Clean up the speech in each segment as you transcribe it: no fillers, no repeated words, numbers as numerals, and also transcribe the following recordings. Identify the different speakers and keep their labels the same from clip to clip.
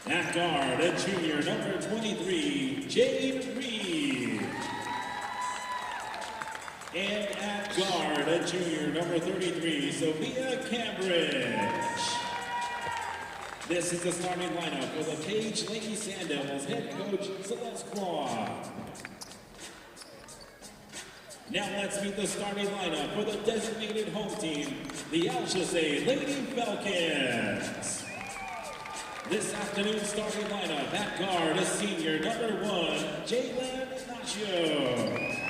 Speaker 1: At guard, a junior, number 23, Jade Reed. And at guard, a junior, number 33, Sophia Cambridge. This is the starting lineup for the Page Lady Sand Devils head coach, Celeste Claw. Now let's meet the starting lineup for the designated home team, the Alchesay Lady Falcons. This afternoon's starting lineup at guard is senior number 1, Jalen Nacho.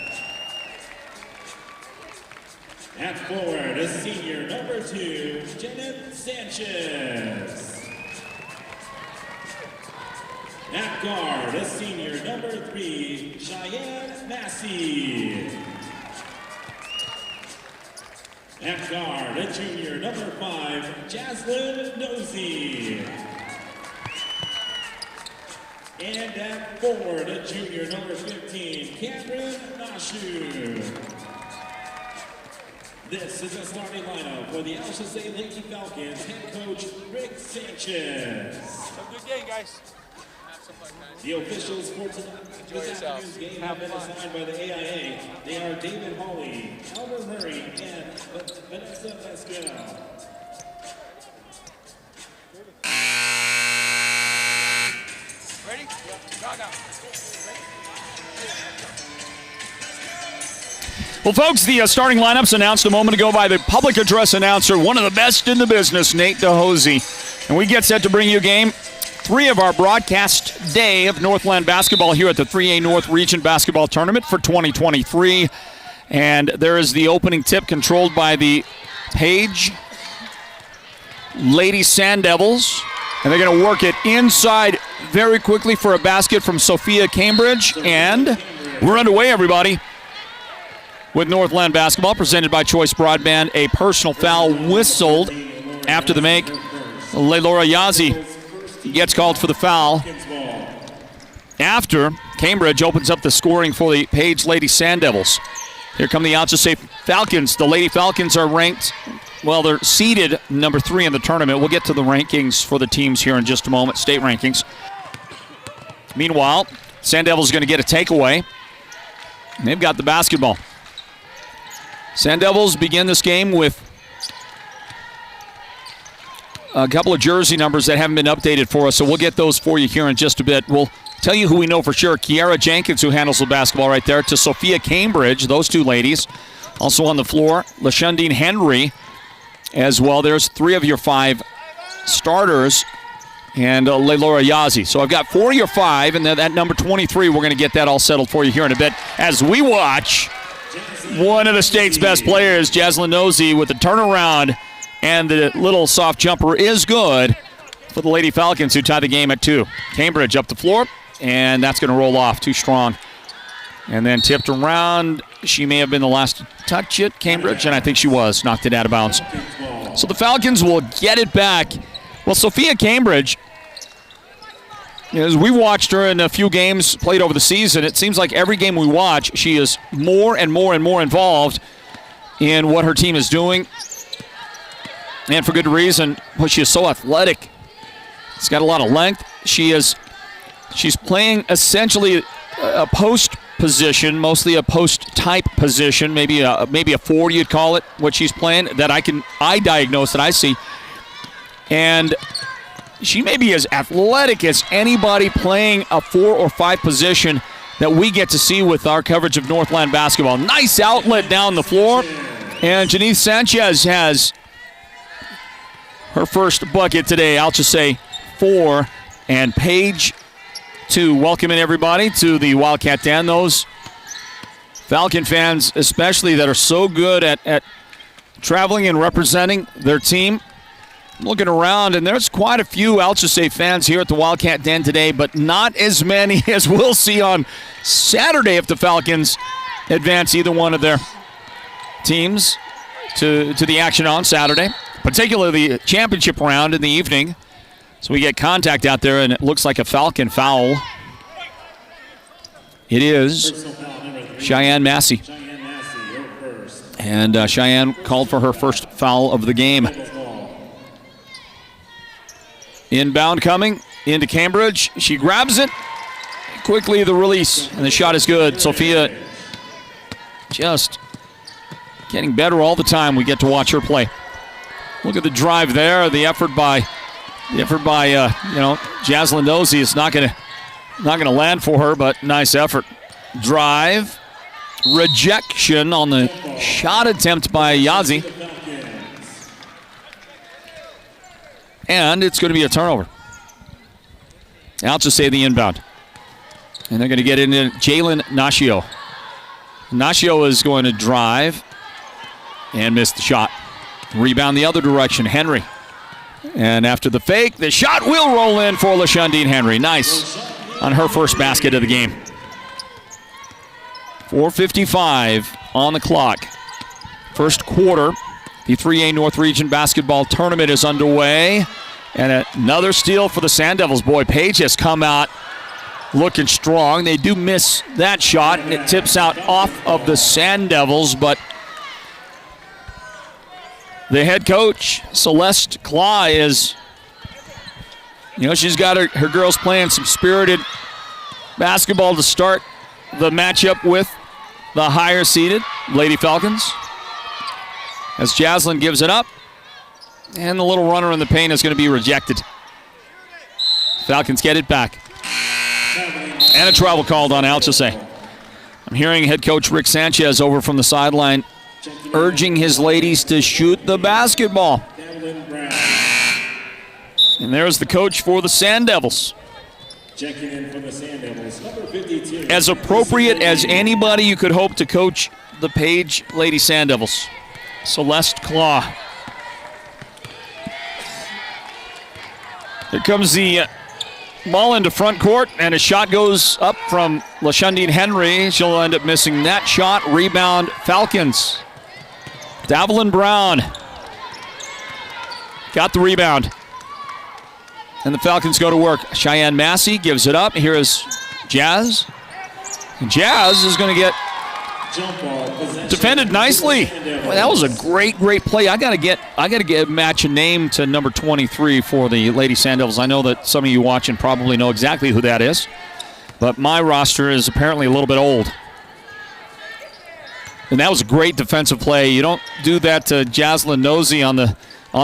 Speaker 1: At forward is senior number 2, Janet Sanchez. At guard is senior number 3, Cheyenne Massey. At guard, a junior number 5, Jaslyn Nosey. And at forward, a junior number 15, Cameron Nashu. This is the starting lineup for the Alchesay Lady Falcons head coach, Rick Sanchez.
Speaker 2: Have a good game, guys.
Speaker 1: The officials for this afternoon's game have been assigned by the AIA. They are David Hawley, Albert Murray, and Vanessa Pascal.
Speaker 2: Ready? Go.
Speaker 3: Well, folks, the starting lineups announced a moment ago by the public address announcer, one of the best in the business, Nate DeHosey. And we get set to bring you a game 3 of our broadcast day of Northland Basketball here at the 3A North Region Basketball Tournament for 2023. And there is the opening tip controlled by the Page Lady Sand Devils. And they're going to work it inside very quickly for a basket from Sophia Cambridge. And we're underway, everybody, with Northland Basketball, presented by Choice Broadband. A personal foul whistled after the make. Laylora Yazzie gets called for the foul after Cambridge opens up the scoring for the Page Lady Sand Devils. Here come the Alchesay Falcons. The Lady Falcons are ranked, well, they're seeded number 3 in the tournament. We'll get to the rankings for the teams here in just a moment, state rankings. Meanwhile, Sand Devils are going to get a takeaway. They've got the basketball. Sand Devils begin this game with a couple of jersey numbers that haven't been updated for us, so we'll get those for you here in just a bit. We'll tell you who we know for sure. Kiara Jenkins, who handles the basketball right there, to Sophia Cambridge, those 2 ladies. Also on the floor, LaShundine Henry as well. There's 3 of your 5 starters, and Laylora Yazzie. So I've got 4 of your 5, and then at number 23, we're going to get that all settled for you here in a bit as we watch one of the state's best players, Jaslyn Nosey, with the turnaround. And the little soft jumper is good for the Lady Falcons, who tie the game at 2. Cambridge up the floor, and that's going to roll off. Too strong. And then tipped around. She may have been the last to touch it, Cambridge, and I think she was. Knocked it out of bounds. So the Falcons will get it back. Well, Sophia Cambridge, as we watched her in a few games played over the season, it seems like every game we watch, she is more and more and more involved in what her team is doing. And for good reason, but she is so athletic. She's got a lot of length. She's playing essentially a post position, mostly a post-type position, maybe a 4 you'd call it, what she's playing, that I diagnose, that I see. And she may be as athletic as anybody playing a 4 or 5 position that we get to see with our coverage of Northland Basketball. Nice outlet down the floor. And Janice Sanchez has her first bucket today. Alchesay 4 and Page 2. Welcoming everybody to the Wildcat Den. Those Falcon fans, especially, that are so good at traveling and representing their team. Looking around, and there's quite a few Alchesay fans here at the Wildcat Den today, but not as many as we'll see on Saturday if the Falcons advance either one of their teams to the action on Saturday, particularly the championship round in the evening. So we get contact out there, and it looks like a Falcon foul. It is Cheyenne Massey. And Cheyenne called for her first foul of the game. Inbound coming into Cambridge. She grabs it. Quickly the release, and the shot is good. Sophia just getting better all the time. We get to watch her play. Look at the drive there. The effort by Jaslyn Nosey is not gonna land for her, but nice effort. Drive, rejection on the shot attempt by Yazi, and it's going to be a turnover. Alchesay the inbound, and they're going to get it in Jalen Nashio. Nashio is going to drive and miss the shot. Rebound the other direction, Henry. And after the fake, the shot will roll in for LaShundine Henry. Nice on her first basket of the game. 4:55 on the clock. First quarter, the 3A North Region Basketball Tournament is underway. And another steal for the Sand Devils. Boy, Page has come out looking strong. They do miss that shot, and it tips out off of the Sand Devils, but the head coach, Celeste Claw, she's got her girls playing some spirited basketball to start the matchup with the higher seeded Lady Falcons. As Jaslyn gives it up, and the little runner in the paint is going to be rejected. Falcons get it back. And a travel called on Alchesay. I'm hearing head coach Rick Sanchez over from the sideline urging his ladies to shoot the basketball. And there's the coach for the Sand Devils.
Speaker 1: Checking in for the Sand Devils, number 52.
Speaker 3: As appropriate as anybody you could hope to coach the Page Lady Sand Devils. Celeste Claw. Here comes the ball into front court, and a shot goes up from LaShundine Henry. She'll end up missing that shot. Rebound, Falcons. Davelyn Brown got the rebound. And the Falcons go to work. Cheyenne Massey gives it up. Here is Jazz. And Jazz is going to get defended nicely. Well, that was a great play. I gotta match a name to number 23 for the Lady Sand Devils. I know that some of you watching probably know exactly who that is, but my roster is apparently a little bit old. And that was a great defensive play. You don't do that to Jaslyn Nosey on the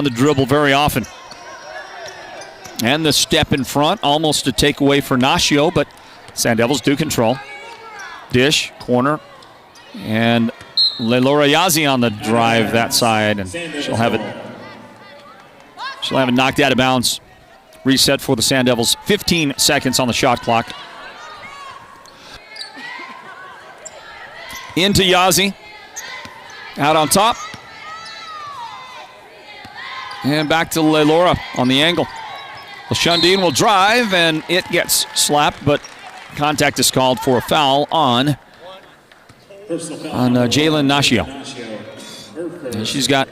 Speaker 3: dribble very often. And the step in front, almost a takeaway for Nashio, but Sand Devils do control. Dish, corner, and Leilora Yazi on the drive that side, and she'll have it knocked out of bounds. Reset for the Sand Devils. 15 seconds on the shot clock. Into Yazi. Out on top. And back to Leilora on the angle. LaShundine will drive, and it gets slapped, but contact is called for a foul on Jalen Nashio. And she's got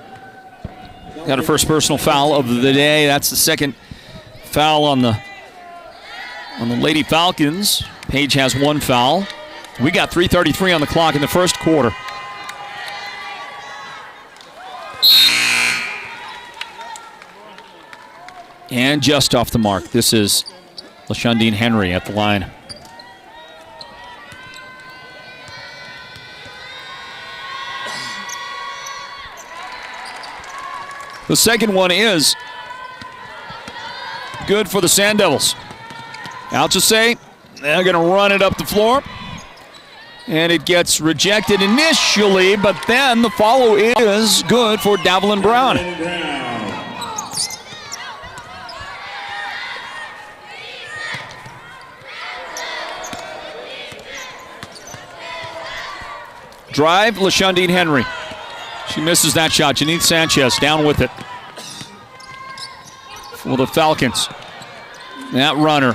Speaker 3: her first personal foul of the day. That's the second foul on the Lady Falcons. Page has one foul. We got 3:33 on the clock in the first quarter. And just off the mark. This is LaShundine Henry at the line. The second one is good for the Sand Devils. Alchesay, they're going to run it up the floor. And it gets rejected initially, but then the follow is good for Davelyn Brown. Drive, LaShundine Henry. She misses that shot. Janine Sanchez down with it for the Falcons. That runner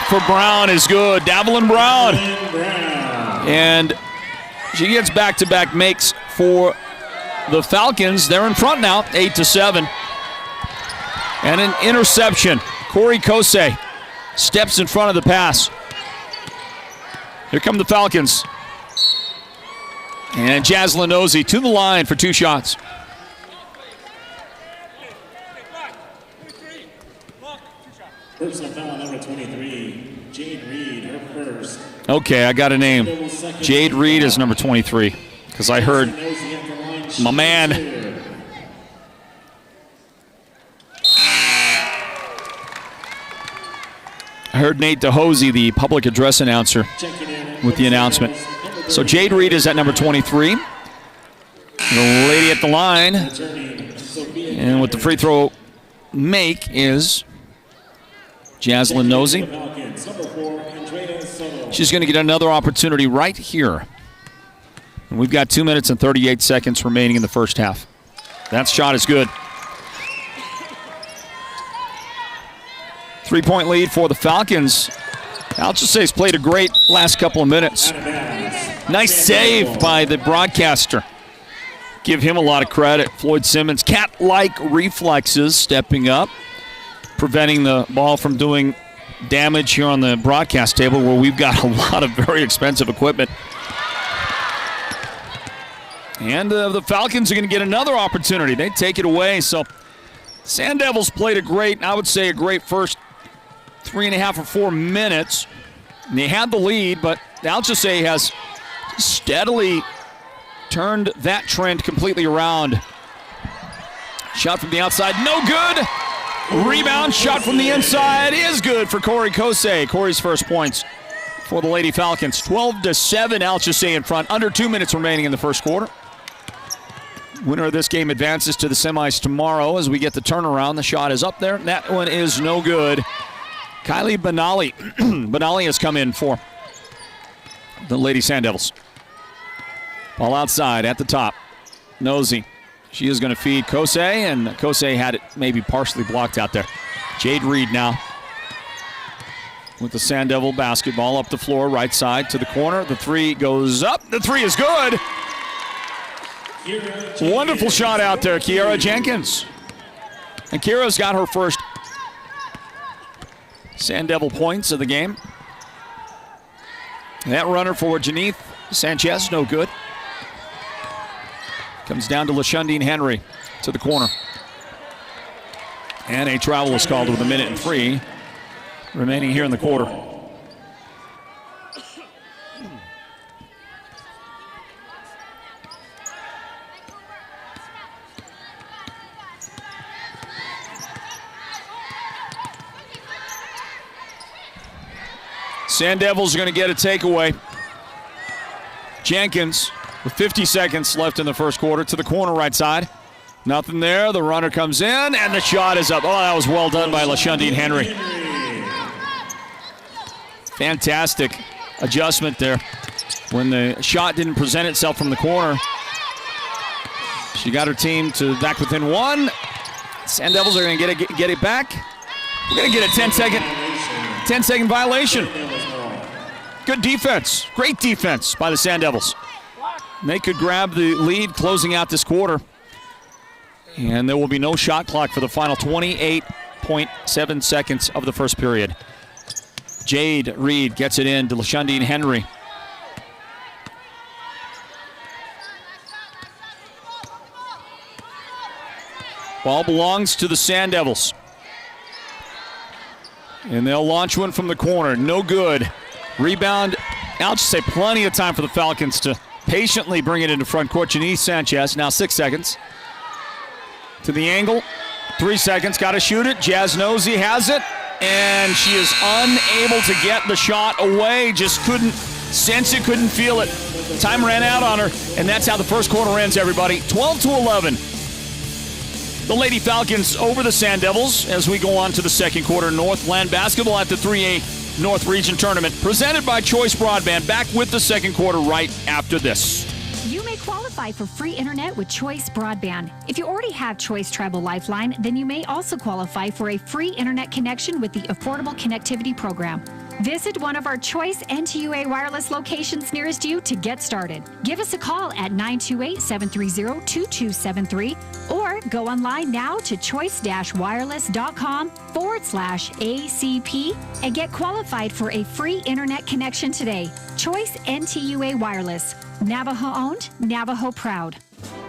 Speaker 3: for Brown is good. Davelyn Brown. And she gets back-to-back makes for the Falcons. They're in front now, 8-7. And an interception. Corey Kosei steps in front of the pass. Here come the Falcons. And Jaslyn Nosey to the line for two shots.
Speaker 1: Personal foul number 23, Jade Reed, her first.
Speaker 3: Okay, I got a name. Jade Reed is number 23, because I heard my man. I heard Nate DeHosey, the public address announcer, with the announcement. So Jade Reed is at number 23. The lady at the line, and with the free throw make is Jaslyn Nosey. She's going to get another opportunity right here. And we've got 2 minutes and 38 seconds remaining in the first half. That shot is good. 3-point lead for the Falcons. Alchesay's played a great last couple of minutes. Nice save by the broadcaster. Give him a lot of credit. Floyd Simmons, cat-like reflexes, stepping up, preventing the ball from doing damage here on the broadcast table where we've got a lot of very expensive equipment. And the Falcons are going to get another opportunity. They take it away. So Sand Devils played a great first 3.5 or 4 minutes. And they had the lead, but Alchesay has steadily turned that trend completely around. Shot from the outside, no good. Rebound, shot from the inside is good for Corey Kosei. Corey's first points for the Lady Falcons. 12-7, Alchesay in front. Under 2 minutes remaining in the first quarter. Winner of this game advances to the semis tomorrow as we get the turnaround. The shot is up there. That one is no good. Kylie Benali. Benali has come in for the Lady Sand Devils. Ball outside at the top. Nosey. She is going to feed Kosei, and Kosei had it maybe partially blocked out there. Jade Reed now with the Sand Devil basketball up the floor, right side to the corner. The three goes up. The three is good. Wonderful shot out there, Kiara Jenkins. And Kiara's got her first Sand Devil points of the game. And that runner for Janeth Sanchez, no good. Comes down to LaShundine Henry to the corner. And a travel is called with 1:03 remaining here in the quarter. Sand Devils are going to get a takeaway. Jenkins with 50 seconds left in the first quarter to the corner right side. Nothing there. The runner comes in, and the shot is up. Oh, that was well done by LaShundine Henry. Fantastic adjustment there. When the shot didn't present itself from the corner, she got her team to back within one. Sand Devils are going to get it back. We're going to get a 10-second violation. Good defense. Great defense by the Sand Devils. They could grab the lead closing out this quarter. And there will be no shot clock for the final 28.7 seconds of the first period. Jade Reed gets it in to LaShundine Henry. Ball belongs to the Sand Devils. And they'll launch one from the corner. No good. Rebound. Alchesay, plenty of time for the Falcons to patiently bring it into front court. Janeth Sanchez, now 6 seconds. To the angle. 3 seconds, got to shoot it. Jazz Nosey has it. And she is unable to get the shot away. Just couldn't sense it, couldn't feel it. Time ran out on her, and that's how the first quarter ends, everybody. 12-11. The Lady Falcons over the Sand Devils as we go on to the second quarter. Northland Basketball at the 3A North Region Tournament, presented by Choice Broadband. Back with the second quarter right after this.
Speaker 4: You may qualify for free internet with Choice Broadband. If you already have Choice Tribal Lifeline, then you may also qualify for a free internet connection with the Affordable Connectivity Program. Visit one of our Choice NTUA wireless locations nearest you to get started. Give us a call at 928-730-2273 or go online now to choice-wireless.com/ACP and get qualified for a free internet connection today. Choice NTUA Wireless. Navajo owned, Navajo proud.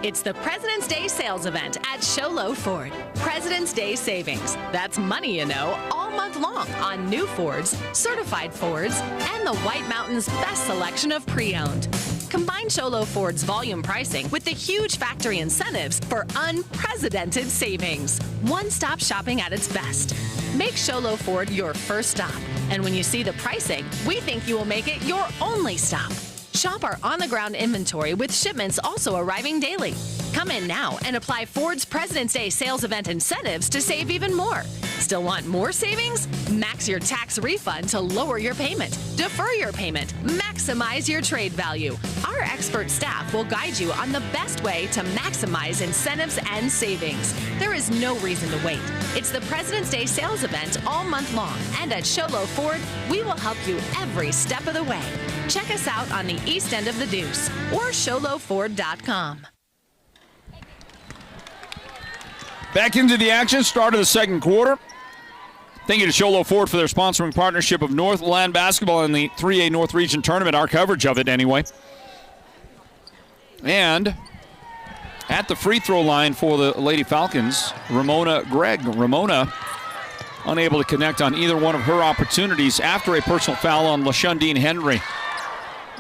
Speaker 5: It's the President's Day sales event at Show Low Ford. President's Day savings. That's money, you know, all month long on new Fords, certified Fords, and the White Mountain's best selection of pre-owned. Combine Show Low Ford's volume pricing with the huge factory incentives for unprecedented savings. One-stop shopping at its best. Make Show Low Ford your first stop. And when you see the pricing, we think you will make it your only stop. Shop our on-the-ground inventory with shipments also arriving daily. Come in now and apply Ford's President's Day sales event incentives to save even more. Still want more savings? Max your tax refund to lower your payment. Defer your payment. Maximize your trade value. Our expert staff will guide you on the best way to maximize incentives and savings. There is no reason to wait. It's the President's Day sales event all month long, and at Show Low Ford, we will help you every step of the way. Check us out on the east end of the Deuce or showlowford.com.
Speaker 3: Back into the action, start of the second quarter. Thank you to Show Low Ford for their sponsoring partnership of Northland Basketball in the 3A North Region Tournament, our coverage of it anyway. And at the free throw line for the Lady Falcons, Ramona Gregg. Ramona unable to connect on either one of her opportunities after a personal foul on LaShundine Henry.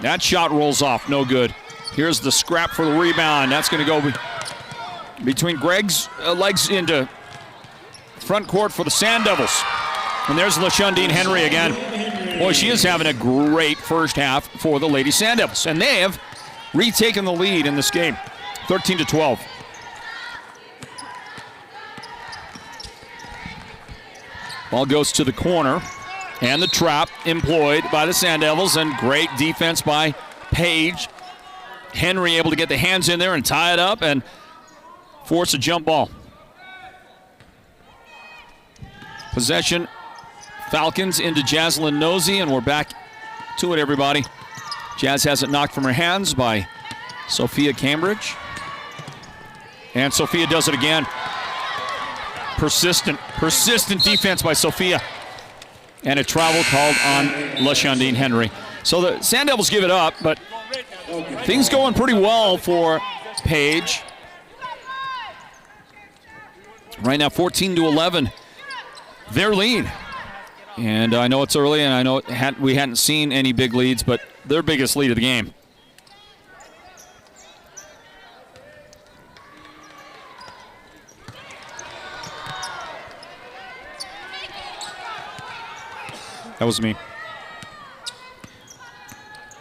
Speaker 3: That shot rolls off, no good. Here's the scrap for the rebound. That's going to go between Gregg's legs into front court for the Sand Devils. And there's LaShundine Henry again. Boy, she is having a great first half for the Lady Sand Devils. And they have retaken the lead in this game, 13-12. Ball goes to the corner. And the trap employed by the Sand Devils, and great defense by Page. Henry able to get the hands in there and tie it up and force a jump ball. Possession, Falcons into Jaslyn Nosey, and we're back to it, everybody. Jazz has it knocked from her hands by Sophia Cambridge. And Sophia does it again. Persistent defense by Sophia. And a travel called on LaShundine Henry. So the Sand Devils give it up, but things going pretty well for Page. Right now, 14-11, their lead. And I know it's early, and I know we hadn't seen any big leads, but their biggest lead of the game. That was me.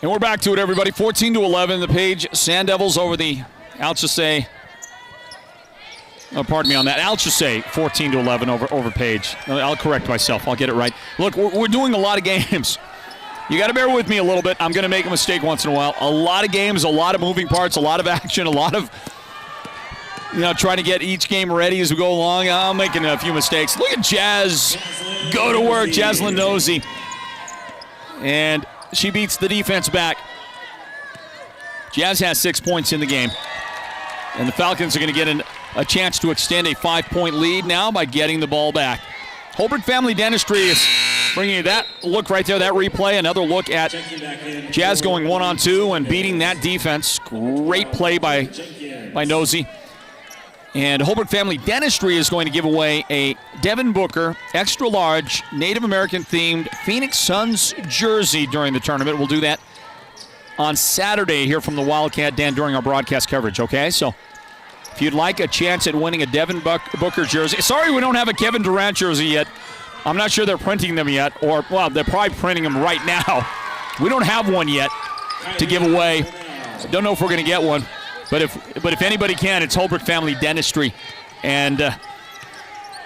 Speaker 3: And we're back to it, everybody. 14-11, the Page Sand Devils over the Alchesay. Oh, pardon me on that. Alchesay, 14-11 over Page. I'll correct myself. I'll get it right. Look, we're doing a lot of games. You got to bear with me a little bit. I'm going to make a mistake once in a while. A lot of games, a lot of moving parts, a lot of action, a lot of, trying to get each game ready as we go along. I'm making a few mistakes. Look at Jazz go to work, Jaslyn Nosey. And she beats the defense back. Jazz has 6 points in the game. And the Falcons are going to get a chance to extend a 5-point lead now by getting the ball back. Holbrook Family Dentistry is bringing you that look right there, that replay. Another look at Jazz going 1-on-2 and beating that defense. Great play by Nosey. And Holbrook Family Dentistry is going to give away a Devin Booker extra large Native American themed Phoenix Suns jersey during the tournament. We'll do that on Saturday here from the Wildcat Den during our broadcast coverage, okay? So if you'd like a chance at winning a Devin Booker jersey. Sorry we don't have a Kevin Durant jersey yet. I'm not sure they're printing them yet, or, well, they're probably printing them right now. We don't have one yet to give away. Don't know if we're going to get one. But if anybody can, it's Holbrook Family Dentistry. And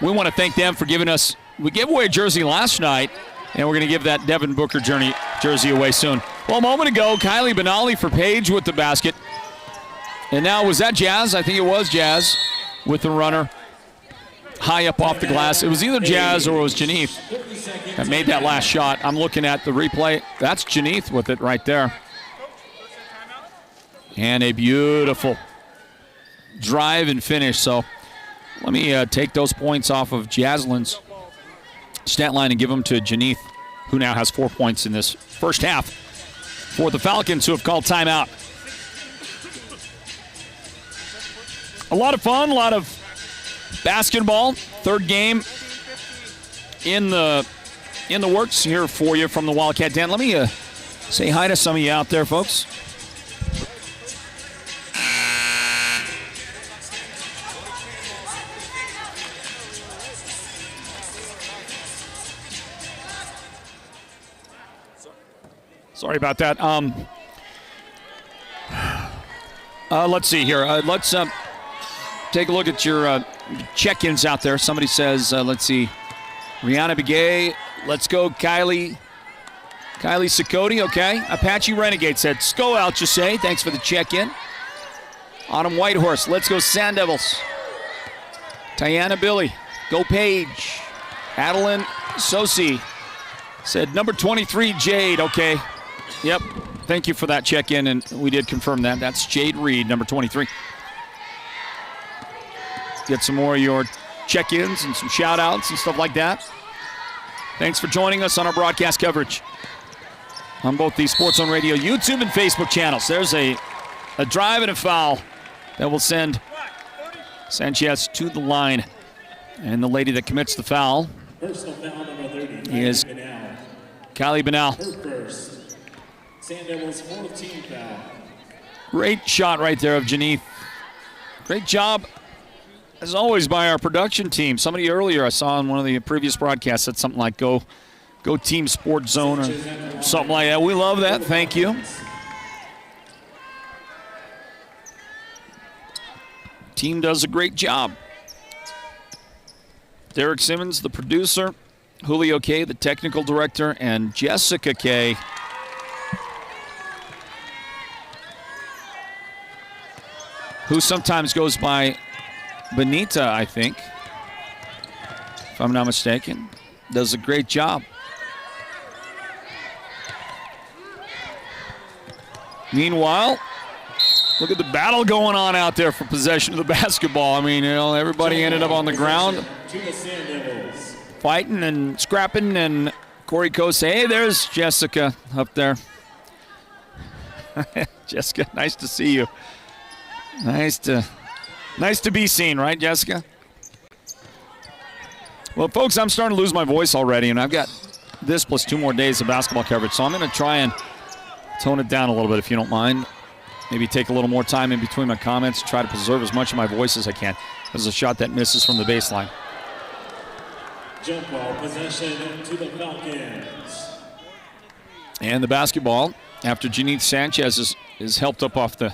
Speaker 3: we want to thank them for giving us, we gave away a jersey last night, and we're going to give that Devin Booker jersey away soon. Well, a moment ago, Kylie Benally for Page with the basket. And now, was that Jazz? I think it was Jazz with the runner high up off the glass. It was either Jazz or it was Janeeth that made that last shot. I'm looking at the replay. That's Janeeth with it right there. And a beautiful drive and finish. So let me take those points off of Jaslyn's stat line and give them to Janeeth, who now has 4 points in this first half for the Falcons, who have called timeout. a lot of fun, a lot of basketball. Third game in the works here for you from the Wildcat Den. Let me say hi to some of you out there, folks. Sorry about that. Let's see here. Let's take a look at your check-ins out there. Somebody says, let's see, Rihanna Begay. Let's go, Kylie Sikoti, okay. Apache Renegade said, Sko Alchesay. Thanks for the check-in. Autumn Whitehorse, let's go, Sand Devils. Tiana Billy, go Page. Adeline Sosi said, number 23, Jade, okay. Yep, thank you for that check-in, and we did confirm that. That's Jade Reed, number 23. Get some more of your check-ins and some shout-outs and stuff like that. Thanks for joining us on our broadcast coverage on both the Sports on Radio YouTube and Facebook channels. There's a drive and a foul that will send Sanchez to the line. And the lady that commits the foul
Speaker 1: Personal foul number 30
Speaker 3: is Kylie Benal.
Speaker 1: Her first. Sand Devils 4th team foul.
Speaker 3: Great shot right there of Janeth. Great job, as always, by our production team. Somebody earlier I saw in one of the previous broadcasts said something like go Team Sports Zone or something like that. We love that. Thank you. Team does a great job. Derek Simmons, the producer, Julio K., the technical director, and Jessica K., who sometimes goes by Benita, I think, if I'm not mistaken, does a great job. Meanwhile, look at the battle going on out there for possession of the basketball. I mean, everybody ended up on the ground fighting and scrapping, and Corey Kose, hey, there's Jessica up there. Jessica, nice to see you. Nice to be seen, right, Jessica? Well, folks, I'm starting to lose my voice already, and I've got this plus 2 more days of basketball coverage, so I'm going to try and tone it down a little bit, if you don't mind. Maybe take a little more time in between my comments, try to preserve as much of my voice as I can. There's a shot that misses from the baseline.
Speaker 1: Jump ball possession to the Falcons.
Speaker 3: And the basketball, after Janeth Sanchez is helped up off the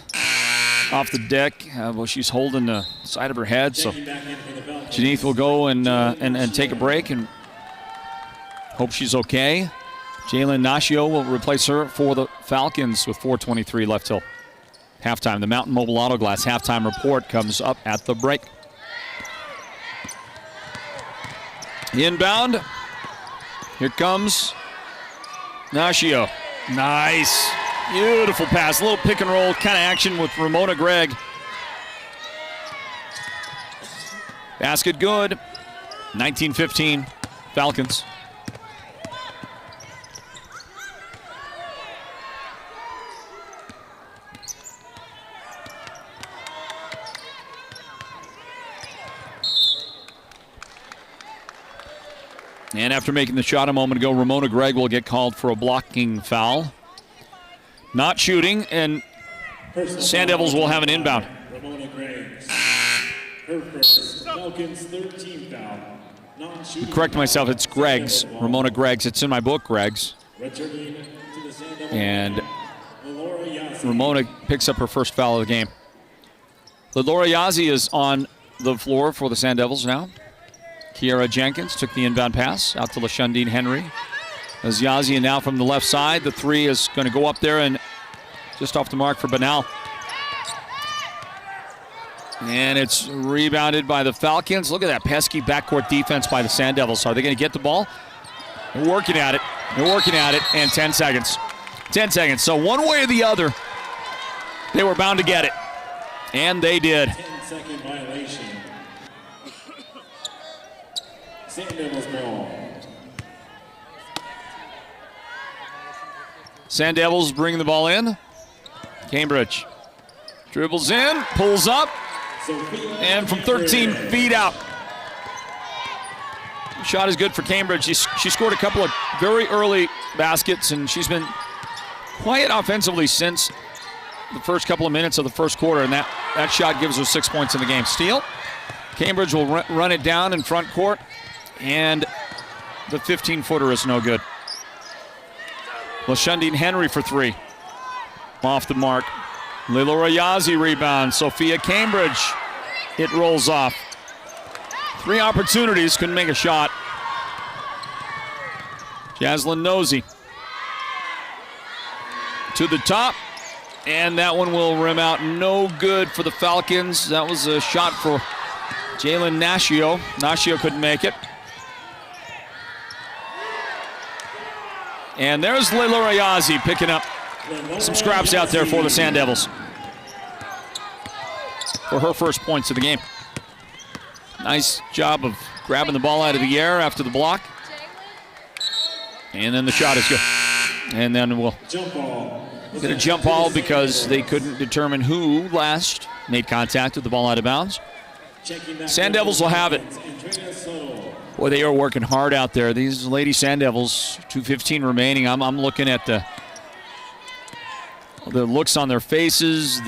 Speaker 3: deck. Well, she's holding the side of her head, so Janeth will go and take a break and hope she's okay. Jalen Nashio will replace her for the Falcons with 4:23 left till halftime. The Mountain Mobile Auto Glass halftime report comes up at the break. Inbound. Here comes Nashio. Nice. Beautiful pass. A little pick and roll kind of action with Ramona Gregg. Basket good. 19-15 Falcons. And after making the shot a moment ago, Ramona Gregg will get called for a blocking foul. Not shooting, and Sand Devils will have an inbound.
Speaker 1: Ramona Gregg. Her first. Falcons 13 foul. Non-shooting.
Speaker 3: Correct myself, it's Gregg's. Ramona Gregg's. It's in my book, Gregg's.
Speaker 1: Returning to the Sand Devils.
Speaker 3: And Ramona picks up her first foul of the game. Laura Yazzie is on the floor for the Sand Devils now. Kiara Jenkins took the inbound pass out to LaShundine Henry. As Yazzie now from the left side, the three is going to go up there and just off the mark for Benal. And it's rebounded by the Falcons. Look at that pesky backcourt defense by the Sand Devils. Are they going to get the ball? They're working at it. They're working at it. And 10 seconds. 10 seconds. So one way or the other, they were bound to get it. And they did.
Speaker 1: 10-second violation. Sand Devils ball.
Speaker 3: Sand Devils bring the ball in. Cambridge dribbles in, pulls up, And from 13 feet out. Shot is good for Cambridge. She scored a couple of very early baskets, and she's been quiet offensively since the first couple of minutes of the first quarter, and that shot gives her 6 points in the game. Steal. Cambridge will run it down in front court, and the 15-footer is no good. LaShundine Henry for three. Off the mark. Leilora Yazzie rebound. Sophia Cambridge. It rolls off. Three opportunities, couldn't make a shot. Jaslyn Nosey to the top, and that one will rim out. No good for the Falcons. That was a shot for Jalen Nashio. Nashio couldn't make it. And there's Leilora Yazzie picking up some scraps out there for the Sand Devils for her first points of the game. Nice job of grabbing the ball out of the air after the block. And then the shot is good. And then we'll get a jump ball because they couldn't determine who last made contact with the ball out of bounds. Sand Devils will have it. Boy, they are working hard out there. These Lady Sand Devils, 2:15 remaining. I'm looking at the looks on their faces,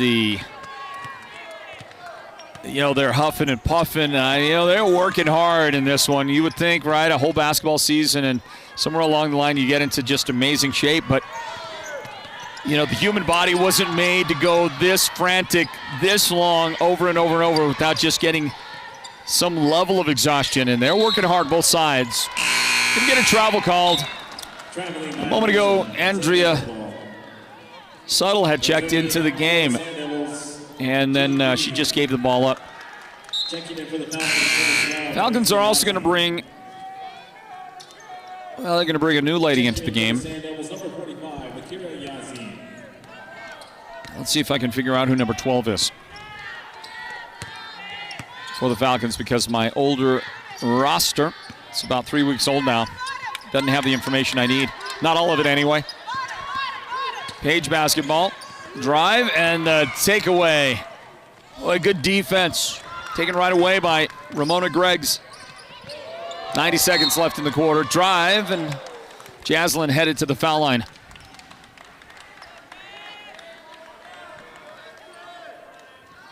Speaker 3: they're huffing and puffing. They're working hard in this one. You would think, right, a whole basketball season, and somewhere along the line you get into just amazing shape. But, the human body wasn't made to go this frantic, this long, over and over and over without just getting some level of exhaustion. And they're working hard both sides. Didn't get a travel called. A moment ago, Andrea Suttle had checked into the game. And then she just gave the ball up. Falcons are also going to bring, they're going to bring a new lady into the game. Let's see if I can figure out who number 12 is for the Falcons, because my older roster, it's about 3 weeks old now, doesn't have the information I need. Not all of it anyway. Page basketball. Drive and the takeaway. Boy, good defense. Taken right away by Ramona Greggs. 90 seconds left in the quarter. Drive, and Jaslyn headed to the foul line.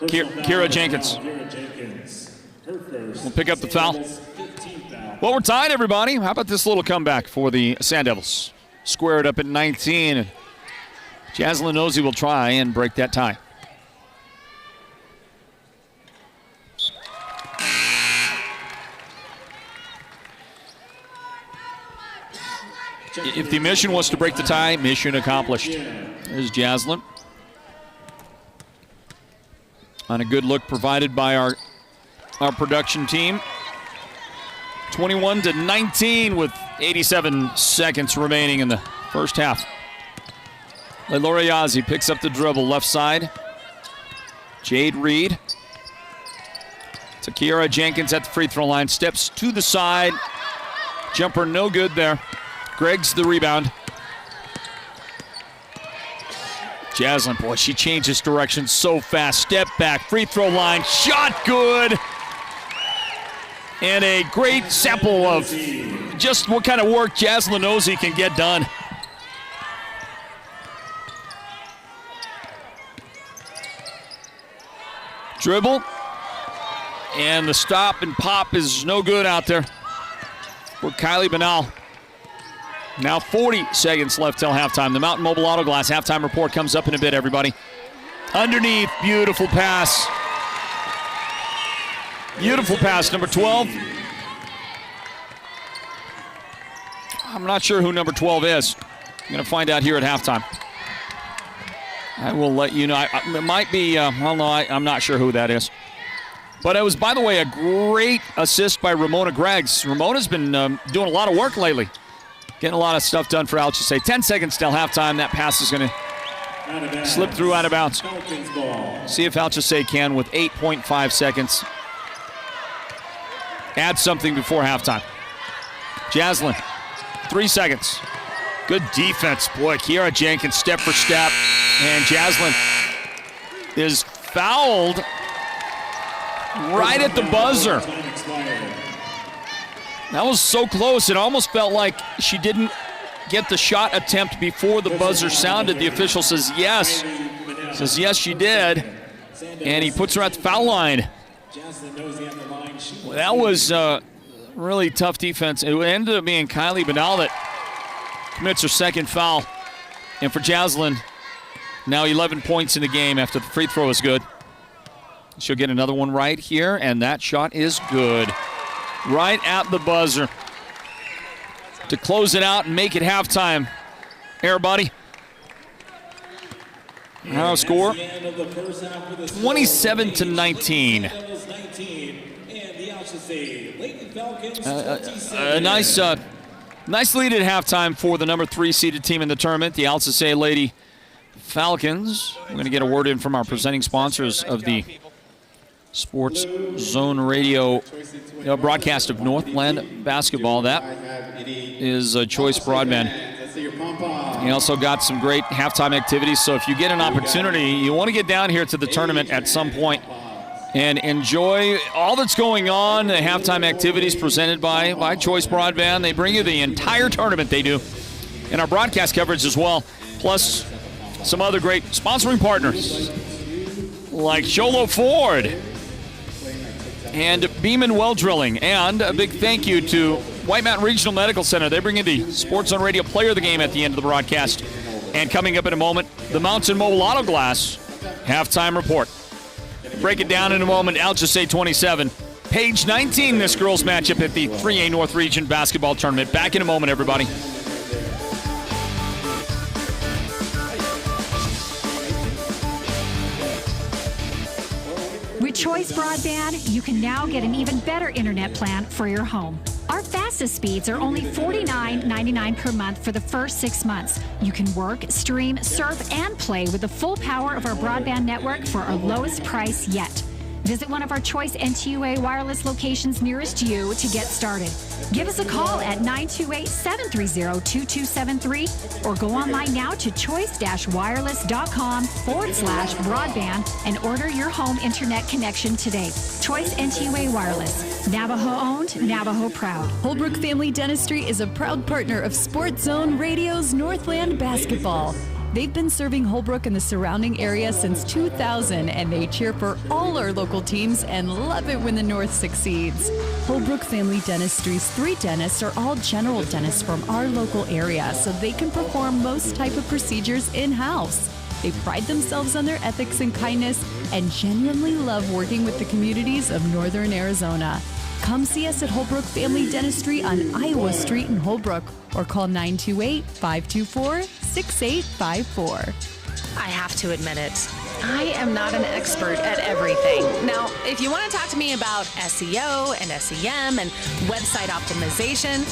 Speaker 3: Kira Jenkins will pick up the foul. Well, we're tied, everybody. How about this little comeback for the Sand Devils? Square it up at 19. Jaslyn Nosey will try and break that tie. If the mission was to break the tie, mission accomplished. There's Jaslyn. On a good look provided by our production team. 21-19 with 87 seconds remaining in the first half. Leilora Yazzie picks up the dribble, left side. Jade Reed. Takira Jenkins at the free throw line, steps to the side. Jumper no good there. Greggs the rebound. Jaslyn, boy, she changes direction so fast. Step back, free throw line, shot good. And a great sample of just what kind of work Jaslyn Nosey can get done. Dribble. And the stop and pop is no good out there for Kylie Banal. Now 40 seconds left till halftime. The Mountain Mobile Auto Glass halftime report comes up in a bit, everybody. Underneath, beautiful pass. Beautiful pass, number 12. I'm not sure who number 12 is. I'm going to find out here at halftime. I will let you know. It might be, I'm not sure who that is. But it was, by the way, a great assist by Ramona Greggs. Ramona's been doing a lot of work lately. Getting a lot of stuff done for Alchesay. 10 seconds till halftime. That pass is going to slip through out of bounds. See if Alchesay can, with 8.5 seconds, add something before halftime. Jaslyn, 3 seconds. Good defense. Boy, Kiara Jenkins step for step. And Jaslyn is fouled right at the buzzer. That was so close. It almost felt like she didn't get the shot attempt before the buzzer sounded. The official says yes. Says yes, she did. And he puts her at the foul line. That was really tough defense. It ended up being Kylie Benal that commits her second foul. And for Jaslyn, now 11 points in the game after the free throw is good. She'll get another one right here, and that shot is good. Right at the buzzer to close it out and make it halftime. Everybody. Our score, 27-19. A nice lead at halftime for the number 3 seeded team in the tournament, the Alchesay Lady Falcons. We're going to get a word in from our presenting sponsors of the Sports Zone Radio broadcast of Northland Basketball. That is Choice Broadband. You also got some great halftime activities, so if you get an opportunity, you want to get down here to the tournament at some point and enjoy all that's going on, the halftime activities presented by Choice Broadband. They bring you the entire tournament, they do, and our broadcast coverage as well, plus some other great sponsoring partners like Sholo Ford and Beeman Well Drilling. And a big thank you to White Mountain Regional Medical Center. They bring in the Sports Zone Radio Player of the Game at the end of the broadcast. And coming up in a moment, the Mountain Mobile Auto Glass halftime report. Break it down in a moment. Alchesay 27. Page 19, this girls matchup at the 3A North Region Basketball Tournament. Back in a moment, everybody.
Speaker 4: With Choice Broadband, you can now get an even better internet plan for your home. Our fastest speeds are only $49.99 per month for the first 6 months. You can work, stream, surf, and play with the full power of our broadband network for our lowest price yet. Visit one of our Choice NTUA wireless locations nearest you to get started. Give us a call at 928-730-2273 or go online now to choice-wireless.com/broadband and order your home internet connection today. Choice NTUA Wireless. Navajo owned, Navajo proud.
Speaker 6: Holbrook Family Dentistry is a proud partner of Sports Zone Radio's Northland Basketball. They've been serving Holbrook and the surrounding area since 2000, and they cheer for all our local teams and love it when the North succeeds. Holbrook Family Dentistry's 3 dentists are all general dentists from our local area, so they can perform most type of procedures in-house. They pride themselves on their ethics and kindness and genuinely love working with the communities of Northern Arizona. Come see us at Holbrook Family Dentistry on Iowa Street in Holbrook or call 928-524-6854.
Speaker 5: I have to admit it. I am not an expert at everything. Now, if you want to talk to me about SEO and SEM and website optimization,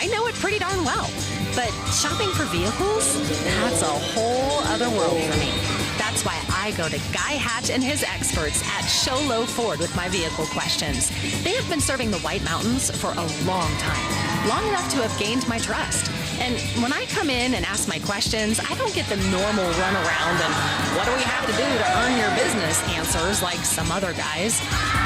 Speaker 5: I know it pretty darn well. But shopping for vehicles, that's a whole other world for me. That's why I go to Guy Hatch and his experts at Sholo Ford with my vehicle questions. They have been serving the White Mountains for a long time, long enough to have gained my trust. And when I come in and ask my questions, I don't get the normal run around and what do we have to do to earn your business answers like some other guys.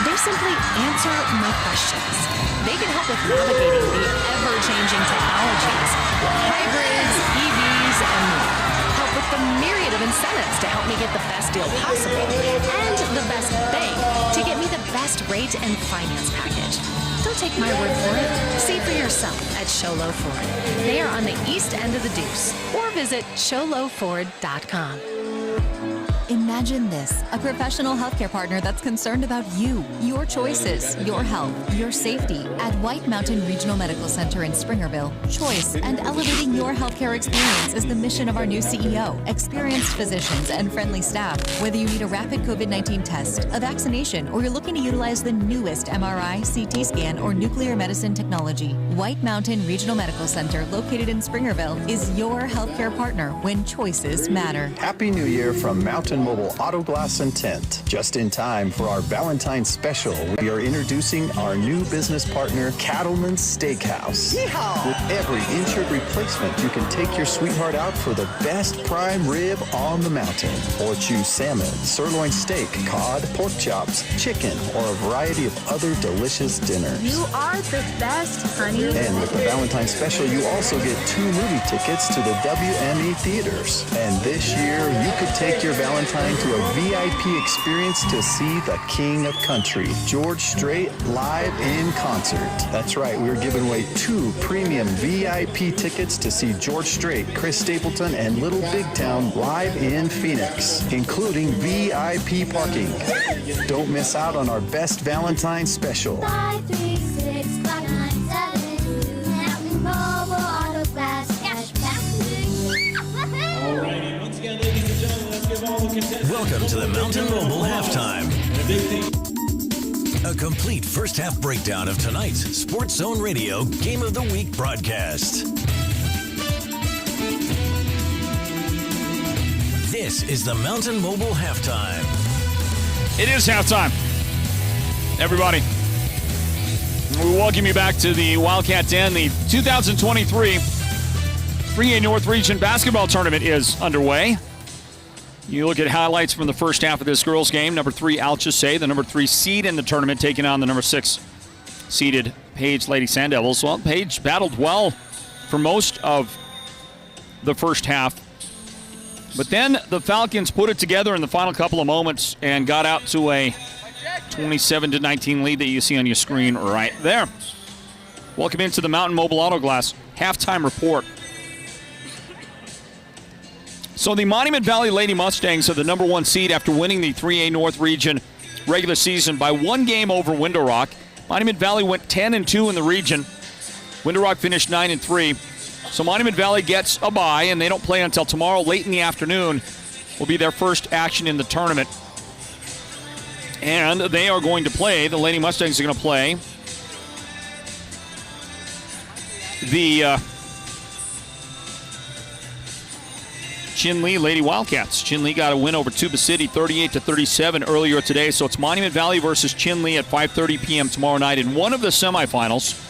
Speaker 5: They simply answer my questions. They can help with navigating the ever-changing technologies, hybrids, EVs, and more. Help with the myriad of incentives to help me get the best deal possible and the best bank to get me the best rate and finance package. Don't take my word for it. See for yourself at Sholo Ford. They are on the east end of the Deuce, or visit sholoford.com.
Speaker 7: Imagine this, a professional healthcare partner that's concerned about you, your choices, your health, your safety. At White Mountain Regional Medical Center in Springerville, choice and elevating your healthcare experience is the mission of our new CEO. Experienced physicians and friendly staff. Whether you need a rapid COVID-19 test, a vaccination, or you're looking to utilize the newest MRI, CT scan, or nuclear medicine technology, White Mountain Regional Medical Center, located in Springerville, is your healthcare partner when choices matter.
Speaker 8: Happy New Year from Mountain Mobile Mobile Auto Glass and Tint. Just in time for our Valentine's special, we are introducing our new business partner, Cattleman's Steakhouse. Yeehaw! With every insured replacement, you can take your sweetheart out for the best prime rib on the mountain. Or choose salmon, sirloin steak, cod, pork chops, chicken, or a variety of other delicious dinners.
Speaker 9: You are the best, honey.
Speaker 8: And with the Valentine's special, you also get 2 movie tickets to the WME theaters. And this year, you could take your Valentine to a VIP experience to see the King of Country, George Strait, live in concert. That's right, we're giving away 2 premium VIP tickets to see George Strait, Chris Stapleton, and Little Big Town live in Phoenix, including VIP parking. Don't miss out on our best Valentine's special.
Speaker 9: 536 597 Mountain Mobile Auto Glass Cashback.
Speaker 1: Alrighty, once again, ladies and gentlemen, let's give all the contestants.
Speaker 10: Welcome to the Mountain Mobile Halftime. A complete first half breakdown of tonight's Sports Zone Radio Game of the Week broadcast. This is the Mountain Mobile Halftime.
Speaker 3: It is halftime. Everybody, we welcome you back to the Wildcat Den. The 2023 3A North Region Basketball Tournament is underway. You look at highlights from the first half of this girls' game. Number 3, Alchesay, the number 3 seed in the tournament, taking on the number 6 seeded Page Lady Sand Devils. Well, Page battled well for most of the first half. But then the Falcons put it together in the final couple of moments and got out to a 27-19 lead that you see on your screen right there. Welcome into the Mountain Mobile Auto Glass halftime report. So the Monument Valley Lady Mustangs are the number 1 seed after winning the 3A North Region regular season by 1 game over Window Rock. Monument Valley went 10-2 in the region. Window Rock finished 9-3. So Monument Valley gets a bye, and they don't play until tomorrow late in the afternoon. Will be their first action in the tournament. And they are going to play, the Lady Mustangs are going to play the Chinle Lady Wildcats. Chinle got a win over Tuba City 38-37 earlier today. So it's Monument Valley versus Chinle at 5:30 p.m. tomorrow night in one of the semifinals.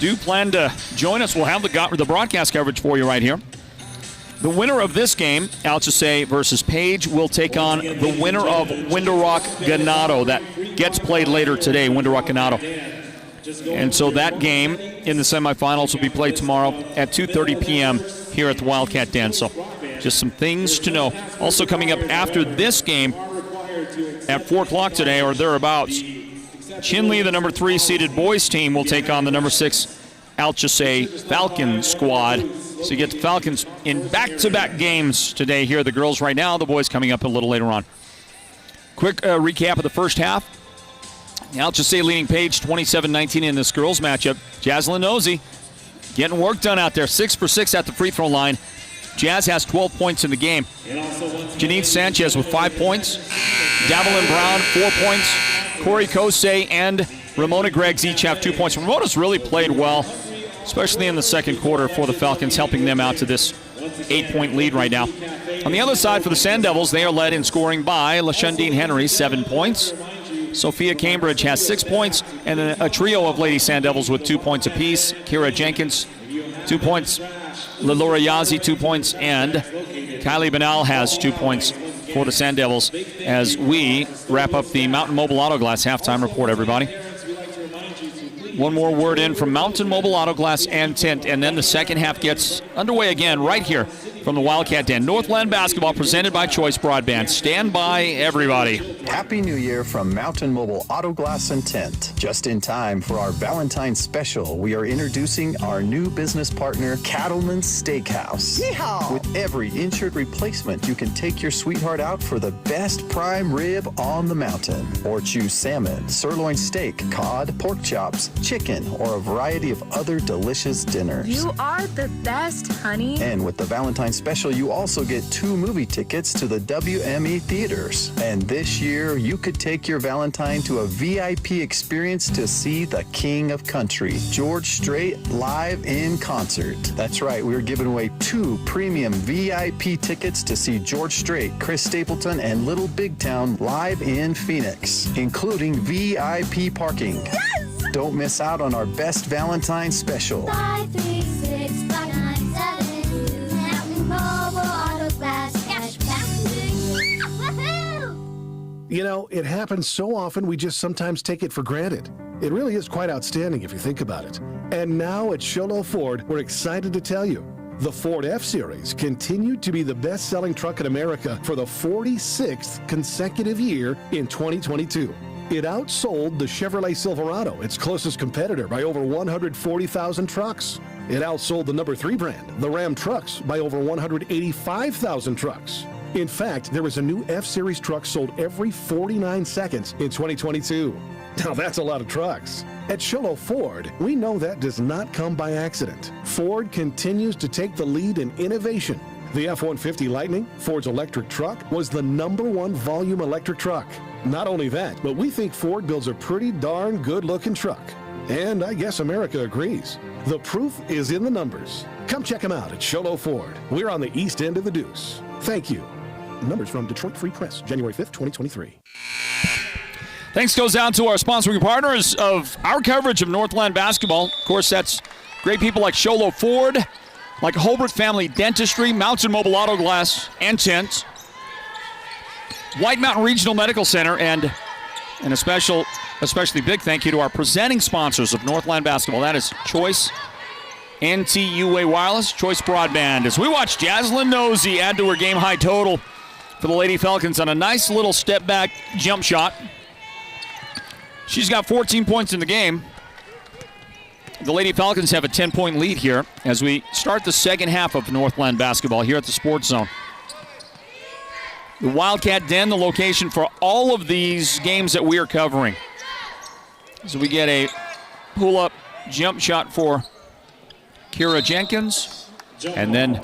Speaker 3: Do plan to join us. We'll have the broadcast coverage for you right here. The winner of this game, Alchesay versus Page, will take on the winner of Window Rock Ganado. That gets played later today, Window Rock Ganado. And so that game in the semifinals will be played tomorrow at 2:30 p.m. here at the Wildcat Den. So just some things to know. Also coming up after this game at 4 o'clock today or thereabouts, Chinle, the number 3 seeded boys team, will take on the number 6 Alchesay Falcon squad. So you get the Falcons in back-to-back games today here. The girls right now, the boys coming up a little later on. Quick recap of the first half. Alchesay leading Page 27-19 in this girls matchup. Jaslyn Nosey getting work done out there. 6 for 6 at the free throw line. Jazz has 12 points in the game. Janine Sanchez with 5 points. Davelyn Brown, 4 points. Corey Kosei and Ramona Greggs each have 2 points. Ramona's really played well, especially in the second quarter for the Falcons, helping them out to this 8-point lead right now. On the other side for the Sand Devils, they are led in scoring by LaShundine Henry, 7 points. Sophia Cambridge has 6 points, and then a trio of Lady Sand Devils with 2 points apiece. Kira Jenkins, 2 points. Lalora Yazi, 2 points, and Kylie Benal has 2 points for the Sand Devils as we wrap up the Mountain Mobile Auto Glass halftime report, everybody. One more word in from Mountain Mobile Auto Glass and Tint, and then the second half gets underway again right here from the Wildcat Den. Northland Basketball presented by Choice Broadband. Stand by, everybody.
Speaker 8: Happy New Year from Mountain Mobile Auto Glass and Tint. Just in time for our Valentine's special, we are introducing our new business partner, Cattleman's Steakhouse. Yeehaw! With every insured replacement, you can take your sweetheart out for the best prime rib on the mountain. Or choose salmon, sirloin steak, cod, pork chops, chicken, or a variety of other delicious dinners.
Speaker 9: You are the best, honey.
Speaker 8: And with the Valentine's special, you also get 2 movie tickets to the WME theaters. And this year, you could take your Valentine to a VIP experience to see the King of Country, George Strait, live in concert. That's right, we're giving away 2 premium VIP tickets to see George Strait, Chris Stapleton, and Little Big Town live in Phoenix, including VIP parking. Yes! Don't miss out on our best Valentine special.
Speaker 9: 5365972 Mountain Mobile Auto Glass Cashback. Woohoo!
Speaker 11: You know, it happens so often we just sometimes take it for granted. It really is quite outstanding if you think about it. And now at Sholo Ford, we're excited to tell you the Ford F-Series continued to be the best-selling truck in America for the 46th consecutive year in 2022. It outsold the Chevrolet Silverado, its closest competitor, by over 140,000 trucks. It outsold the number 3 brand, the Ram Trucks, by over 185,000 trucks. In fact, there was a new F-Series truck sold every 49 seconds in 2022. Now that's a lot of trucks. At Sholo Ford, we know that does not come by accident. Ford continues to take the lead in innovation. The F-150 Lightning, Ford's electric truck, was the #1 volume electric truck. Not only that, but we think Ford builds a pretty darn good-looking truck. And I guess America agrees. The proof is in the numbers. Come check them out at Sholo Ford. We're on the east end of the Deuce. Thank you. Numbers from Detroit Free Press, January 5th, 2023.
Speaker 3: Thanks goes out to our sponsoring partners of our coverage of Northland Basketball. Of course, that's great people like Sholo Ford, like Holbrook Family Dentistry, Mountain Mobile Auto Glass and Tint, White Mountain Regional Medical Center, and a especially big thank you to our presenting sponsors of Northland Basketball. That is Choice, NTUA Wireless, Choice Broadband. As we watch Jaslyn Nosey add to her game-high total for the Lady Falcons on a nice little step-back jump shot. She's got 14 points in the game. The Lady Falcons have a 10-point lead here as we start the second half of Northland Basketball here at the Sports Zone. The Wildcat Den, the location for all of these games that we are covering. So we get a pull-up jump shot for Kira Jenkins, and then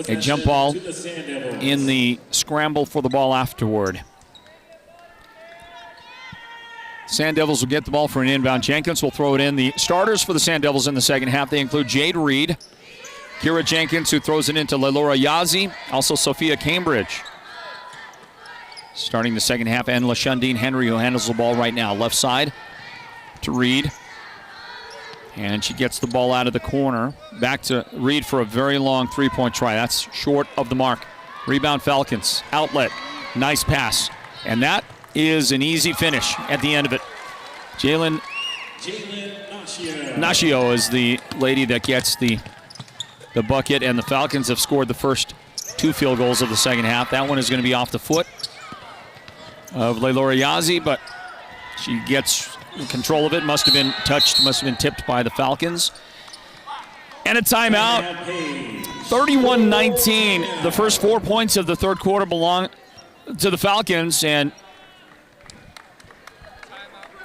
Speaker 3: a jump ball in the scramble for the ball afterward. Sand Devils will get the ball for an inbound. Jenkins will throw it in. The starters for the Sand Devils in the second half, they include Jade Reed, Kira Jenkins, who throws it into Lailora Yazzie, also Sophia Cambridge. Starting the second half, and LaShundine Henry, who handles the ball right now. Left side to Reed. And she gets the ball out of the corner. Back to Reed for a very long three-point try. That's short of the mark. Rebound Falcons. Outlet. Nice pass. And that is an easy finish at the end of it. Jalen Nashio is the lady that gets the bucket, and the Falcons have scored the first 2 field goals of the second half. That one is going to be off the foot of Lailora Yazzie, but she gets control of it. Must have been touched, must have been tipped by the Falcons. And a timeout. 31-19. The first 4 points of the third quarter belong to the Falcons, and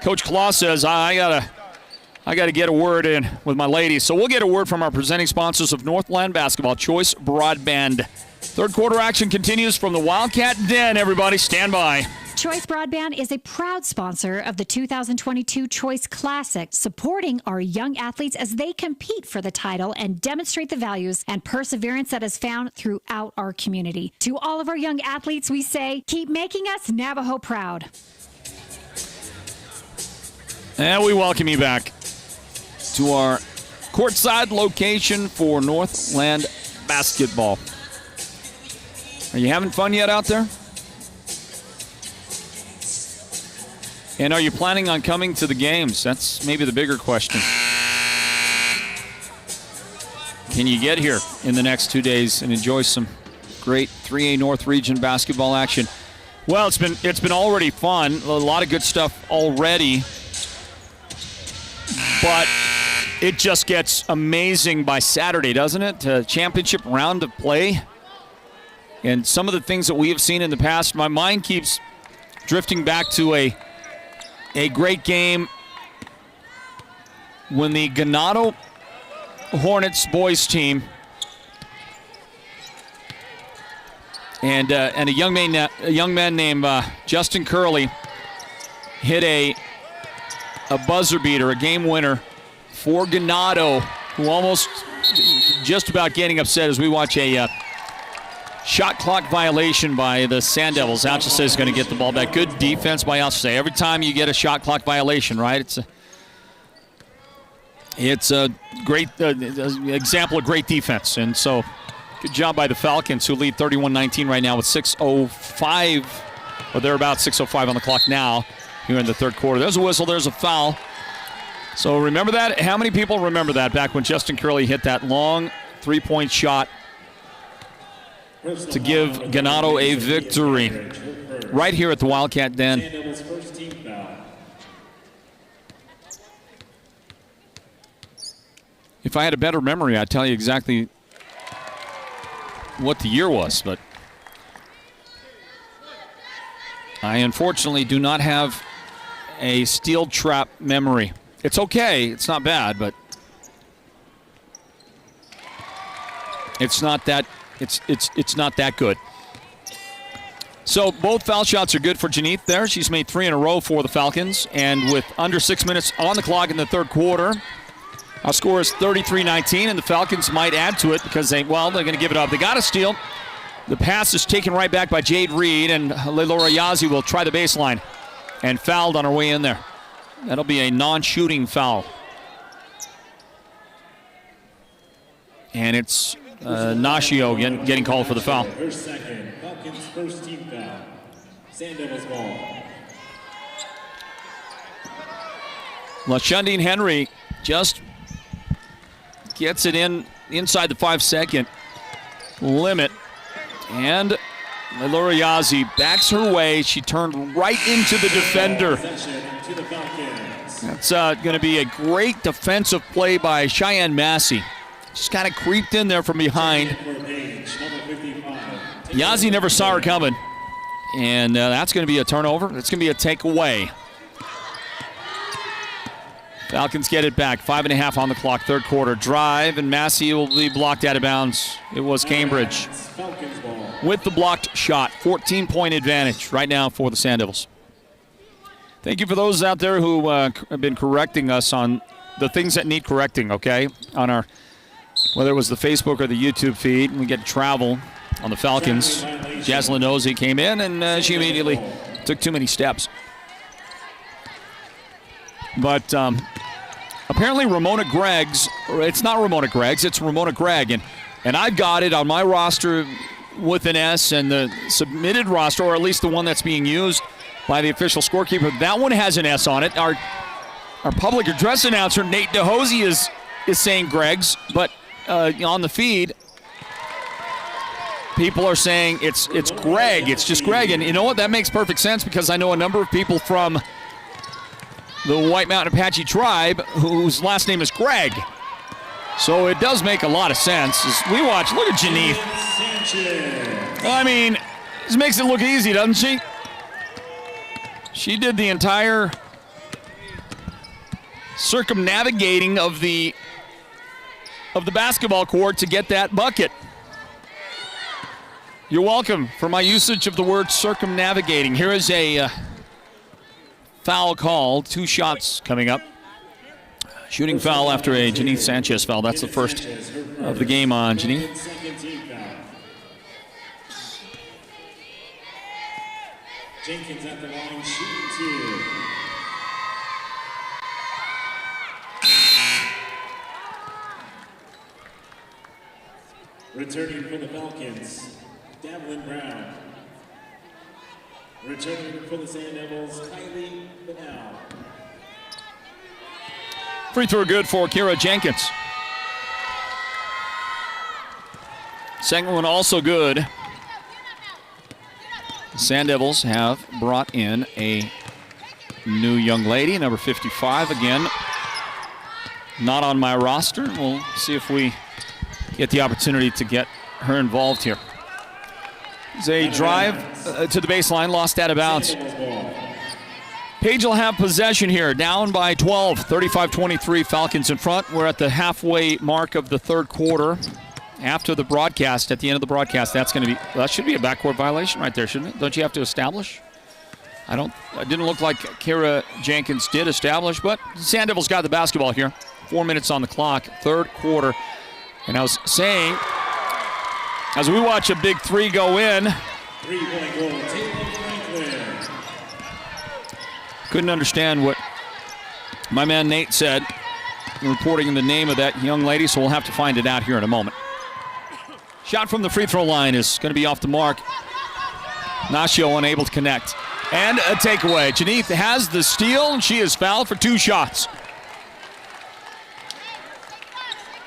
Speaker 3: Coach Claus says, I gotta get a word in with my ladies. So we'll get a word from our presenting sponsors of Northland Basketball, Choice Broadband. Third quarter action continues from the Wildcat Den. Everybody stand by.
Speaker 4: Choice Broadband is a proud sponsor of the 2022 Choice Classic, supporting our young athletes as they compete for the title and demonstrate the values and perseverance that is found throughout our community. To all of our young athletes, we say, keep making us Navajo proud.
Speaker 3: And we welcome you back to our courtside location for Northland Basketball. Are you having fun yet out there? And are you planning on coming to the games? That's maybe the bigger question. Can you get here in the next 2 days and enjoy some great 3A North Region basketball action? Well, it's been already fun. A lot of good stuff already. But it just gets amazing by Saturday, doesn't it? Championship round of play. And some of the things that we have seen in the past, my mind keeps drifting back to a great game when the Ganado Hornets boys team And a young man named Justin Curley hit a buzzer beater, a game winner for Ganado, who almost just about getting upset as we watch a shot clock violation by the Sand Devils. Alchesay is going to get the ball back. Good defense by Alchesay. Every time you get a shot clock violation, right, it's a great example of great defense. And so good job by the Falcons, who lead 31-19 right now with 6:05 or thereabouts, 6:05 on the clock now here in the third quarter. There's a whistle, there's a foul. So remember that? How many people remember that back when Justin Curley hit that long three-point shot to give Ganado a victory right here at the Wildcat Den? If I had a better memory, I'd tell you exactly what the year was, but I unfortunately do not have a steel trap memory. It's okay, it's not bad, but it's not that good. So both foul shots are good for Janeth there. She's made 3 in a row for the Falcons, and with under 6 minutes on the clock in the third quarter, our score is 33-19, and the Falcons might add to it because they're going to give it up. They got a steal. The pass is taken right back by Jade Reed, and Laylora Yazzie will try the baseline and fouled on her way in there. That'll be a non-shooting foul. And it's Nashio getting called for the foul.
Speaker 1: Her second, Falcons' first team foul. Sand Devils ball.
Speaker 3: LaShundine Henry just gets it inside the 5-second limit. And Laylora Yazzie backs her way. She turned right into the defender. That's going to be a great defensive play by Cheyenne Massey. Just kind of creeped in there from behind. Yazzie never saw her coming. And that's going to be a turnover. That's going to be a takeaway. Falcons get it back. 5.5 on the clock, third quarter. Drive, and Massey will be blocked out of bounds. It was Cambridge with the blocked shot. 14-point advantage right now for the Sand Devils. Thank you for those out there who have been correcting us on the things that need correcting, okay? On our, whether it was the Facebook or the YouTube feed. We get travel on the Falcons. Jaslyn Nosey came in, and she immediately took too many steps. But apparently Ramona Greggs, it's not Ramona Greggs, it's Ramona Gregg. And I've got it on my roster with an S, and the submitted roster, or at least the one that's being used by the official scorekeeper, that one has an S on it. Our public address announcer, Nate DeHosey, is saying Greggs, but on the feed, people are saying it's Greg, it's just Greg. And you know what? That makes perfect sense because I know a number of people from the White Mountain Apache tribe whose last name is Greg. So it does make a lot of sense. As we watch, look at Janeth. I mean, this makes it look easy, doesn't she? She did the entire circumnavigating of the basketball court to get that bucket. You're welcome for my usage of the word circumnavigating. Here is a foul call. 2 shots coming up. Shooting foul after a Janeth Sanchez foul. That's the first of the game on Janeth.
Speaker 1: Jenkins at the line, shooting 2. Returning for the Falcons, Davlin Brown. Returning for the Sand Devils, Kylie Benal.
Speaker 3: Free throw good for Kira Jenkins. Second one also good. The Sand Devils have brought in a new young lady, number 55 again. Not on my roster. We'll see if we get the opportunity to get her involved here. It's a drive to the baseline, lost out of bounds. Page will have possession here, down by 12, 35-23, Falcons in front. We're at the halfway mark of the third quarter. after the broadcast, at the end of the broadcast, that should be a backcourt violation right there, shouldn't it? Don't you have to establish? It didn't look like Kara Jenkins did establish, but Sand Devils got the basketball here. 4 minutes on the clock, third quarter. And I was saying, as we watch a big three go in,
Speaker 1: 3-point goal, Taylor Franklin.
Speaker 3: Couldn't understand what my man Nate said, reporting the name of that young lady, so we'll have to find it out here in a moment. Shot from the free throw line is going to be off the mark. Nashio unable to connect. And a takeaway. Janeth has the steal, and she is fouled for 2 shots.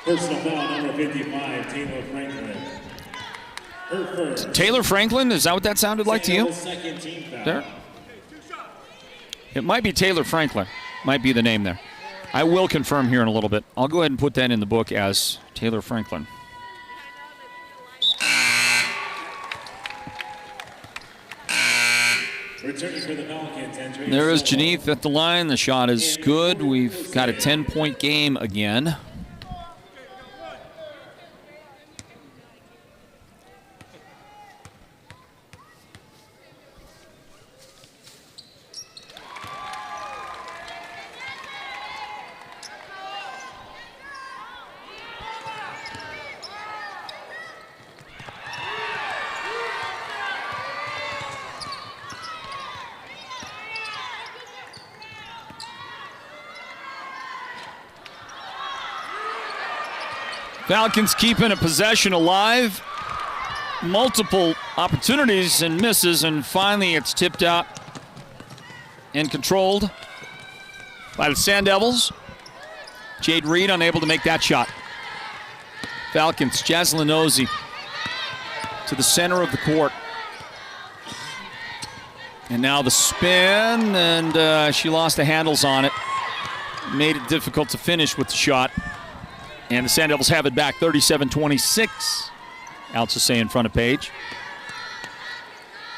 Speaker 1: Personal foul, number 55, Taylor Franklin. Her first.
Speaker 3: Taylor Franklin, is that what that sounded like to you?
Speaker 1: Second team foul.
Speaker 3: There? It might be Taylor Franklin. Might be the name there. I will confirm here in a little bit. I'll go ahead and put that in the book as Taylor Franklin.
Speaker 1: Returning for the Falcons.
Speaker 3: There is Janeth at the line. The shot is good. We've got a 10-point game again. Falcons keeping a possession alive. Multiple opportunities and misses, and finally it's tipped out and controlled by the Sand Devils. Jade Reed unable to make that shot. Falcons, Jaslyn Nosey to the center of the court. And now the spin, and she lost the handles on it. Made it difficult to finish with the shot. And the Sand Devils have it back, 37-26. Alchesay in front of Page.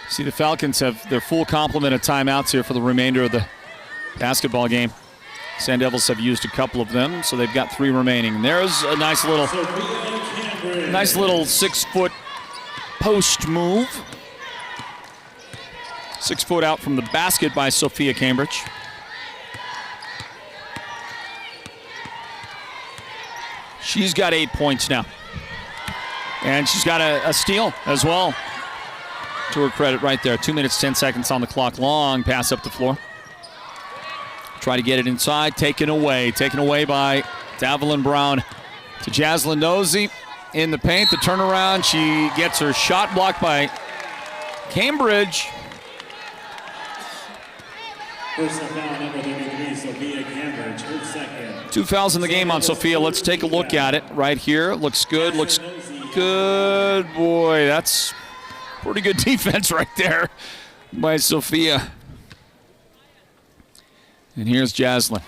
Speaker 3: See, the Falcons have their full complement of timeouts here for the remainder of the basketball game. Sand Devils have used a couple of them, so they've got 3 remaining. And there's a nice little 6-foot post move. 6 foot out from the basket by Sophia Cambridge. She's got 8 points now. And she's got a steal as well. To her credit right there. 2 minutes, 10 seconds on the clock. Long pass up the floor. Try to get it inside. Taken away. Taken away by Davelyn Brown to Jaslyn Nosey in the paint. The turnaround. She gets her shot blocked by Cambridge.
Speaker 1: Personal foul, number 33, Sophia Cambridge, her second.
Speaker 3: 2 fouls in the game on Sophia. Let's take a look at it right here. Looks good. Looks good. Boy, that's pretty good defense right there by Sophia. And here's Jaslyn.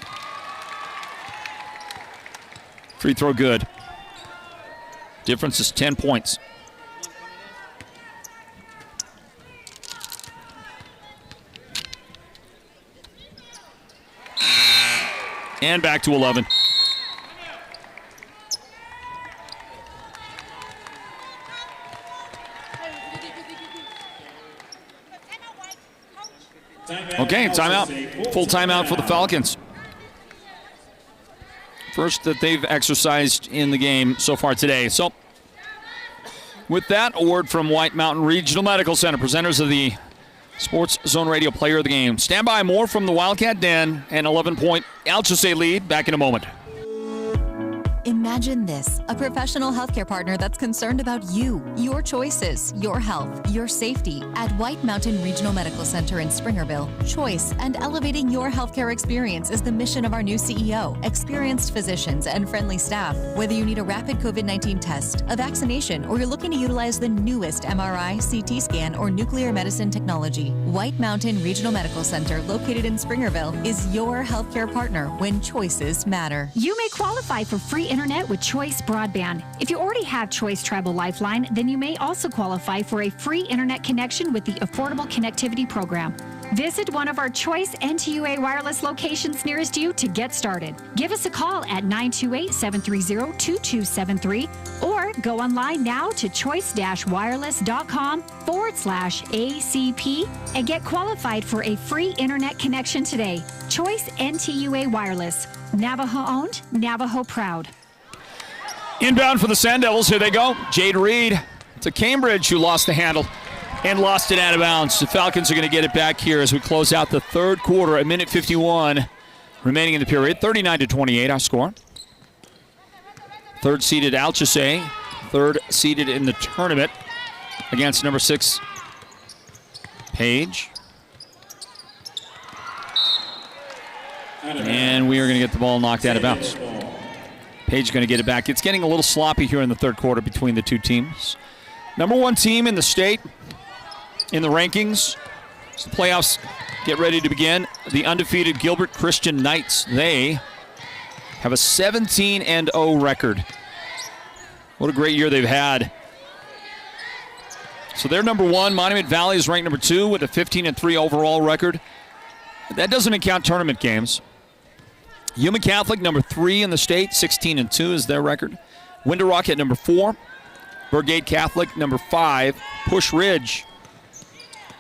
Speaker 3: Free throw good. Difference is 10 points. And back to 11. Okay, timeout. Full timeout for the Falcons. First that they've exercised in the game so far today. So, with that, a word from White Mountain Regional Medical Center, presenters of the Sports Zone Radio Player of the Game. Stand by, more from the Wildcat Den, and 11-point Alchesay lead. Back in a moment.
Speaker 7: Imagine this, a professional healthcare partner that's concerned about you, your choices, your health, your safety. At White Mountain Regional Medical Center in Springerville, choice and elevating your healthcare experience is the mission of our new CEO, experienced physicians, and friendly staff. Whether you need a rapid COVID-19 test, a vaccination, or you're looking to utilize the newest MRI, CT scan, or nuclear medicine technology, White Mountain Regional Medical Center, located in Springerville, is your healthcare partner when choices matter.
Speaker 4: You may qualify for free internet with Choice Broadband. If you already have Choice Tribal Lifeline, then you may also qualify for a free internet connection with the Affordable Connectivity Program. Visit one of our Choice NTUA wireless locations nearest you to get started. Give us a call at 928-730-2273 or Or go online now to choice-wireless.com/ACP and get qualified for a free internet connection today. Choice NTUA Wireless. Navajo owned, Navajo proud.
Speaker 3: Inbound for the Sand Devils. Here they go. Jade Reed to Cambridge, who lost the handle and lost it out of bounds. The Falcons are going to get it back here as we close out the third quarter at minute 51 remaining in the period. 39-28 our score. Third seeded Alchesay, third seeded in the tournament against number 6 Page. And we are going to get the ball knocked out of bounds. Page going to get it back. It's getting a little sloppy here in the third quarter between the two teams. Number 1 team in the state in the rankings. As the playoffs get ready to begin, the undefeated Gilbert Christian Knights. They have a 17-0 record. What a great year they've had. So they're number 1. Monument Valley is ranked number 2 with a 15-3 overall record. That doesn't count tournament games. Yuma Catholic, number 3 in the state, 16-2 is their record. Winter Rock at number 4. Burgate Catholic, number 5. Push Ridge,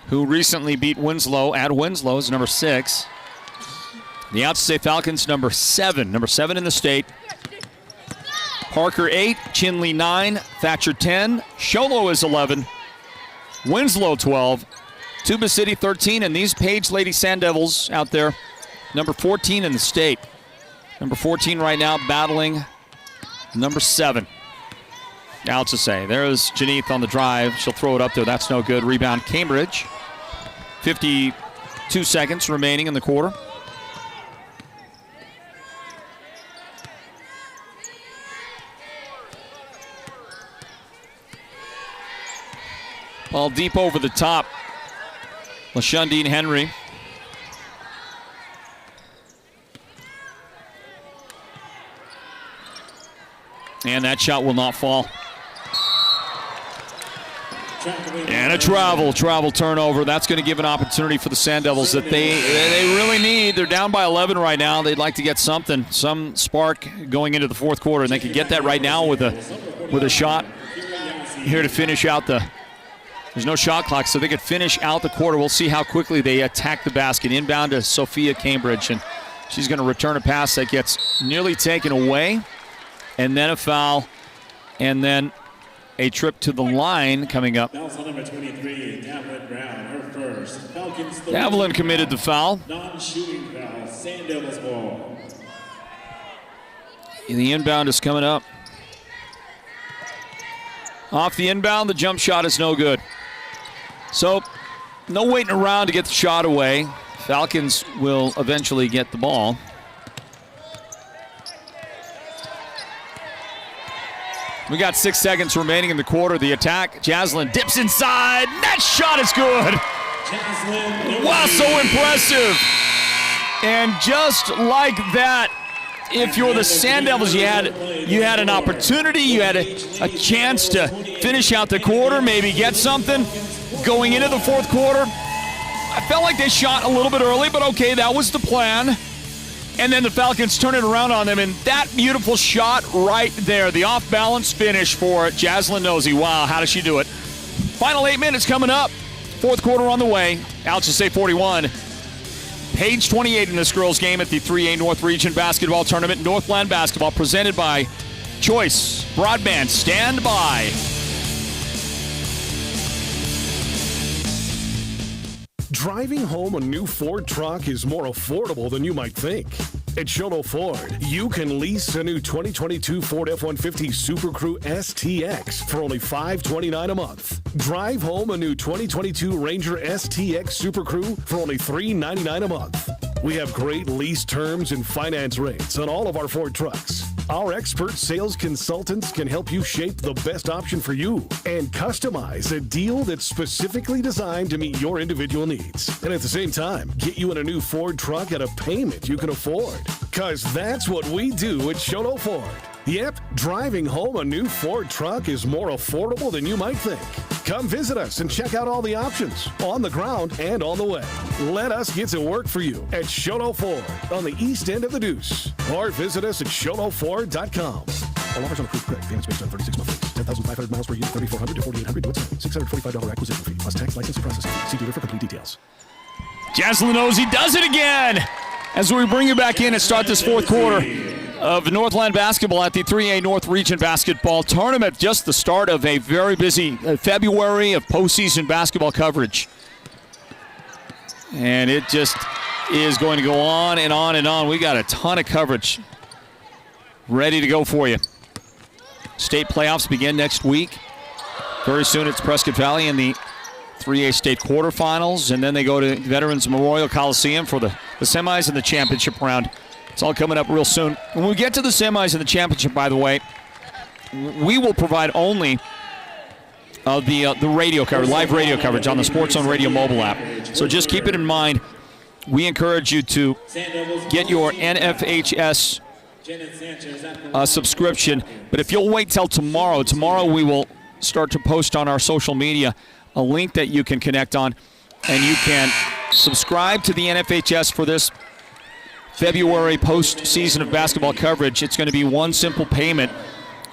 Speaker 3: who recently beat Winslow at Winslow, is number 6. The Alchesay Falcons, number 7 in the state. Parker 8, Chinley 9, Thatcher 10, Sholo is 11, Winslow 12, Tuba City 13, and these Page Lady Sand Devils out there, number 14 in the state. Number 14 right now battling number 7. Alchesay. There's Janeth on the drive. She'll throw it up there. That's no good. Rebound Cambridge. 52 seconds remaining in the quarter. Ball deep over the top. LaShundine Henry. And that shot will not fall. And a travel turnover. That's going to give an opportunity for the Sand Devils that they really need. They're down by 11 right now. They'd like to get some spark going into the fourth quarter, and they can get that right now with a shot here to finish out the. There's no shot clock, so they could finish out the quarter. We'll see how quickly they attack the basket. Inbound to Sophia Cambridge, and she's going to return a pass that gets nearly taken away, and then a foul, and then a trip to the line coming up.
Speaker 1: Number 23, Davlin Brown, her first. Falcons.
Speaker 3: Davlin committed the foul.
Speaker 1: Non-shooting foul, Sand Devils ball.
Speaker 3: The inbound is coming up. Off the inbound, the jump shot is no good. So, no waiting around to get the shot away. Falcons will eventually get the ball. We got 6 seconds remaining in the quarter. The attack. Jaslyn dips inside. That shot is good. Wow, so impressive. And just like that, if you're the Sand Devils, you had an opportunity. You had a chance to finish out the quarter, maybe get something. Going into the fourth quarter, I felt like they shot a little bit early, but okay, that was the plan. And then the Falcons turn it around on them, and that beautiful shot right there, the off-balance finish for Jaslyn Nosey. Wow, how does she do it? Final 8 minutes coming up. Fourth quarter on the way. Alchesay 41. Page 28 in this girls' game at the 3A North Region Basketball Tournament. Northland Basketball presented by Choice Broadband. Stand by.
Speaker 11: Driving home a new Ford truck is more affordable than you might think. At Sholo Ford, you can lease a new 2022 Ford F-150 Super Crew STX for only $529 a month. Drive home a new 2022 Ranger STX Super Crew for only $399 a month. We have great lease terms and finance rates on all of our Ford trucks. Our expert sales consultants can help you shape the best option for you and customize a deal that's specifically designed to meet your individual needs. And at the same time, get you in a new Ford truck at a payment you can afford. Because that's what we do at Sholo Ford. Yep, driving home a new Ford truck is more affordable than you might think. Come visit us and check out all the options on the ground and on the way. Let us get to work for you at Sholo Ford on the east end of the Deuce, or visit us at sholoford.com. All offers on approved credit. Payments based on 36-month rates. 10,500 miles per year. 3,400 to 4,800 to $645 acquisition fee. Plus tax, license, and processing fee. See dealer for complete details.
Speaker 3: Jaslyn Nosey does it again as we bring you back in and start this fourth quarter of Northland Basketball at the 3A North Region Basketball Tournament. Just the start of a very busy February of postseason basketball coverage. And it just is going to go on and on and on. We got a ton of coverage ready to go for you. State playoffs begin next week. Very soon it's Prescott Valley in the 3A state quarterfinals, and then they go to Veterans Memorial Coliseum for the semis and the championship round. It's all coming up real soon. When we get to the semis and the championship, by the way, we will provide only the radio coverage, live radio coverage on the Sports Zone Radio mobile app. So just keep it in mind. We encourage you to get your NFHS subscription. But if you'll wait till tomorrow we will start to post on our social media a link that you can connect on, and you can subscribe to the NFHS for this February postseason of basketball coverage. It's going to be one simple payment,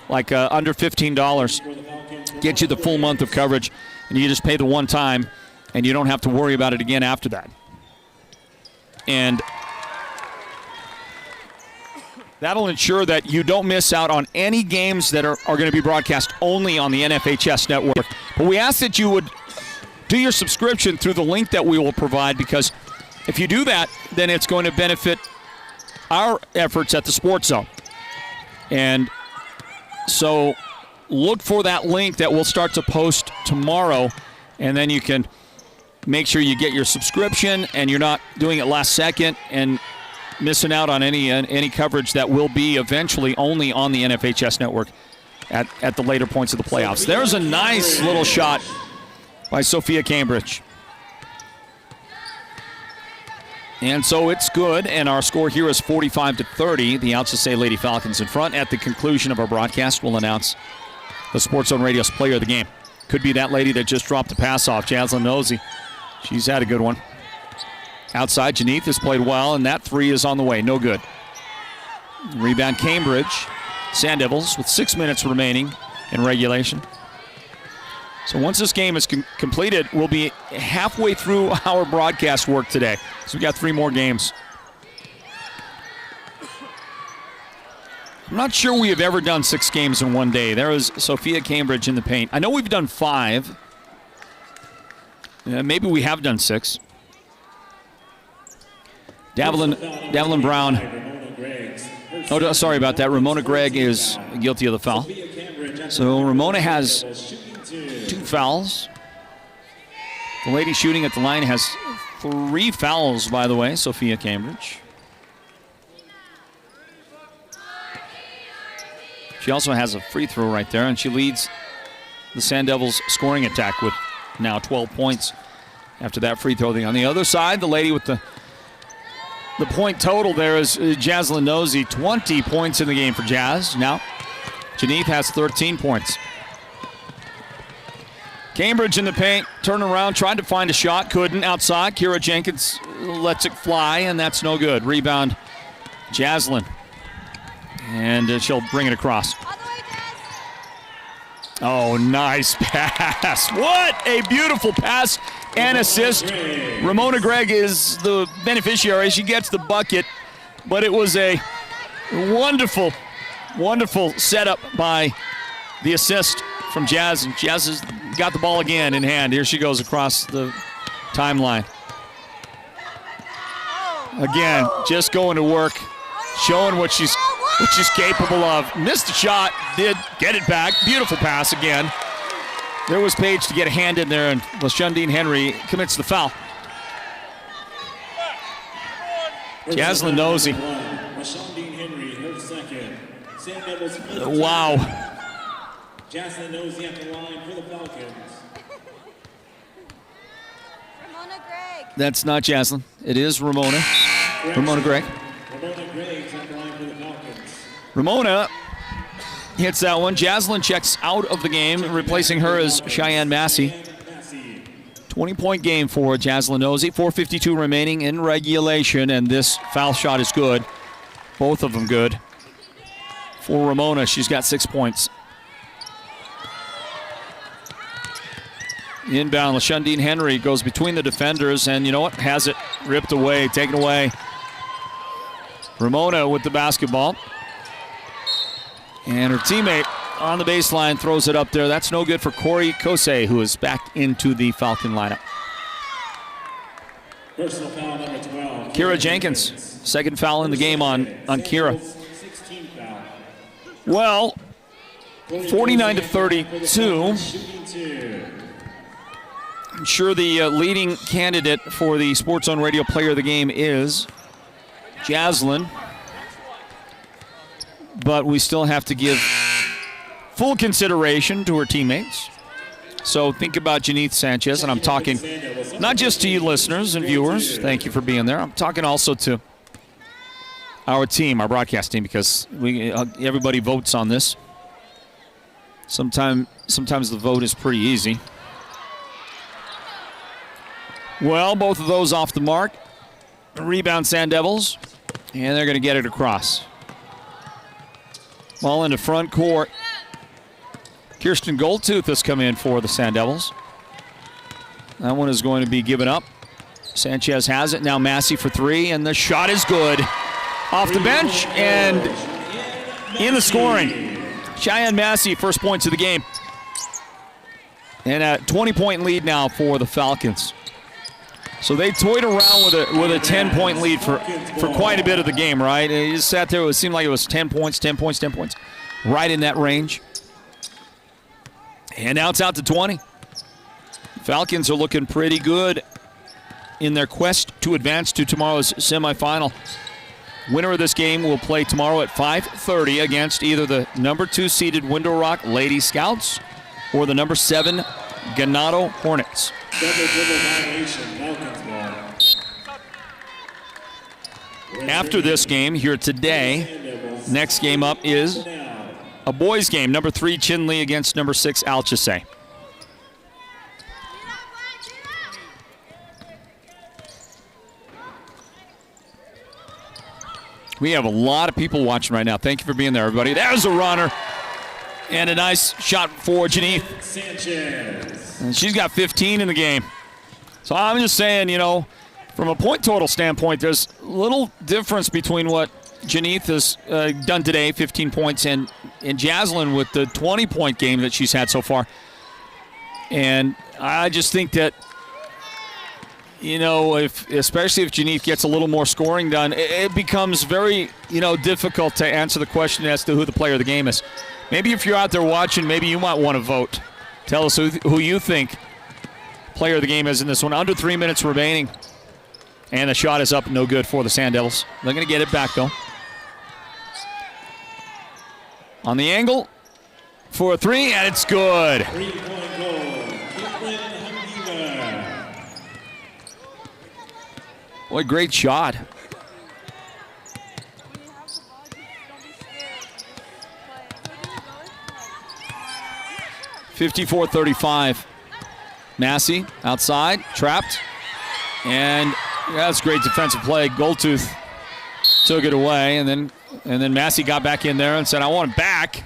Speaker 3: like under $15. Get you the full month of coverage, and you just pay the one time, and you don't have to worry about it again after that. And that'll ensure that you don't miss out on any games that are going to be broadcast only on the NFHS network. But we ask that you would do your subscription through the link that we will provide, because if you do that, then it's going to benefit our efforts at the Sports Zone. And so look for that link that we'll start to post tomorrow, and then you can make sure you get your subscription and you're not doing it last second and missing out on any coverage that will be eventually only on the NFHS network at the later points of the playoffs. There's a nice little shot by Sophia Cambridge. And so it's good, and our score here is 45-30. The Alchesay Lady Falcons in front. At the conclusion of our broadcast, we'll announce the Sports Zone Radio's player of the game. Could be that lady that just dropped the pass off, Jaslyn Nosey. She's had a good one. Outside, Janeth has played well, and that three is on the way. No good. Rebound, Cambridge. Sand Devils with 6 minutes remaining in regulation. So once this game is completed, we'll be halfway through our broadcast work today. So we've got 3 more games. I'm not sure we have ever done 6 games in one day. There is Sophia Cambridge in the paint. I know we've done 5. Maybe we have done 6. Davelin Brown. Oh, sorry about that. Ramona Gregg is guilty of the foul. So Ramona has 2 fouls. The lady shooting at the line has 3 fouls, by the way, Sophia Cambridge. She also has a free throw right there, and she leads the Sand Devils scoring attack with now 12 points after that free throw. On the other side, the lady with the point total there is Jaslyn Nosey. 20 points in the game for Jazz. Now, Janeth has 13 points. Cambridge in the paint, turning around, tried to find a shot, couldn't. Outside, Kira Jenkins lets it fly, and that's no good. Rebound, Jaslyn. And she'll bring it across. Oh, nice pass. What a beautiful pass and assist. Ramona Gregg is the beneficiary. She gets the bucket, but it was a wonderful, wonderful setup by the assist from Jazz. And Jazz has got the ball again in hand. Here she goes across the timeline. Again, just going to work, showing what she's capable of. Missed the shot, did get it back. Beautiful pass again. There was Paige to get a hand in there, and LaShundine Henry commits the foul. Jaslyn Nosey. Wow.
Speaker 1: Jaslyn Nosey at the line for the Falcons.
Speaker 12: Ramona Gregg.
Speaker 3: That's not Jaslyn. It is Ramona. Ramona Gregg.
Speaker 1: Ramona Gregg's at the line for the Falcons.
Speaker 3: Ramona hits that one. Jaslyn checks out of the game. Replacing her is Cheyenne Massey. 20-point game for Jaslyn Nosey. 4:52 remaining in regulation, and this foul shot is good. Both of them good for Ramona. She's got 6 points. Inbound, LaShundine Henry goes between the defenders, and you know what? Has it ripped away, taken away. Ramona with the basketball. And her teammate on the baseline throws it up there. That's no good for Corey Kosei, who is back into the Falcon lineup.
Speaker 1: Personal foul number 12.
Speaker 3: Kira Jenkins, second foul in the game on Kira.
Speaker 1: 16 foul.
Speaker 3: Well, 49-32. I'm sure the leading candidate for the Sports Zone Radio Player of the Game is Jaslyn. But we still have to give full consideration to her teammates. So think about Janeth Sanchez, and I'm talking not just to you listeners and viewers. Thank you for being there. I'm talking also to our team, our broadcast team, because everybody votes on this. Sometimes the vote is pretty easy. Well, both of those off the mark. Rebound Sand Devils, and they're going to get it across. Ball into front court. Kirsten Goldtooth has come in for the Sand Devils. That one is going to be given up. Sanchez has it. Now Massey for three, and the shot is good. Off the bench and in the scoring. Cheyenne Massey, first points of the game. And a 20-point lead now for the Falcons. So they toyed around with a 10-point lead for quite a bit of the game, right? It just sat there. It seemed like it was 10 points, 10 points, 10 points. Right in that range. And now it's out to 20. Falcons are looking pretty good in their quest to advance to tomorrow's semifinal. Winner of this game will play tomorrow at 5:30 against either the number 2 seeded Window Rock Lady Scouts or the number 7 Ganado Hornets.
Speaker 1: Double dribble violation, Falcons ball.
Speaker 3: After this game here today, next game up is a boys game. Number 3 Chinley against number 6 Alchesay. We have a lot of people watching right now. Thank you for being there, everybody. There's a runner. And a nice shot for Janeth
Speaker 1: Sanchez.
Speaker 3: And she's got 15 in the game. So I'm just saying, you know, from a point total standpoint, there's a little difference between what Janeth has done today, 15 points, and Jaslyn with the 20-point game that she's had so far. And I just think that, you know, especially if Janeth gets a little more scoring done, it becomes very, you know, difficult to answer the question as to who the player of the game is. Maybe if you're out there watching, maybe you might want to vote. Tell us who you think player of the game is in this one. Under 3 minutes remaining. And the shot is up, no good for the Sand Devils. They're going to get it back, though. On the angle for a three, and it's good.
Speaker 1: 3-point goal, Caitlin Hundiva.
Speaker 3: What a great shot. (54-35). Massey outside, trapped, and that's great defensive play. Goldtooth took it away, and then Massey got back in there and said, "I want it back,"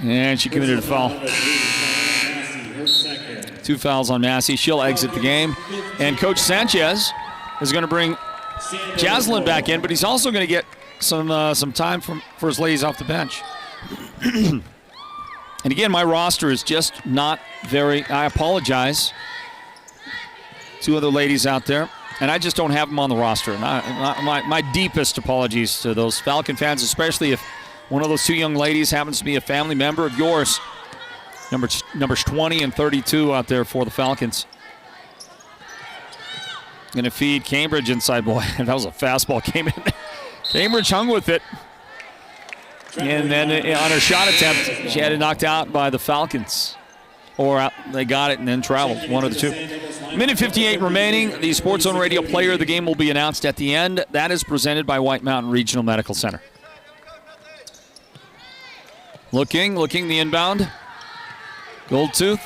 Speaker 3: and she committed a foul. 2 fouls on Massey. She'll exit the game, and Coach Sanchez is going to bring Jaslyn back in, but he's also going to get some time for his ladies off the bench. And again, my roster is just not very, I apologize. 2 other ladies out there, and I just don't have them on the roster. And my deepest apologies to those Falcon fans, especially if one of those 2 young ladies happens to be a family member of yours. Numbers 20 and 32 out there for the Falcons. Going to feed Cambridge inside. Boy, that was a fastball. Came in. Cambridge hung with it. And then on her shot attempt, she had it knocked out by the Falcons. Or they got it and then traveled, one of the 2. Minute 58 remaining. The Sports Zone Radio Player of the Game will be announced at the end. That is presented by White Mountain Regional Medical Center. Looking the inbound. Goldtooth.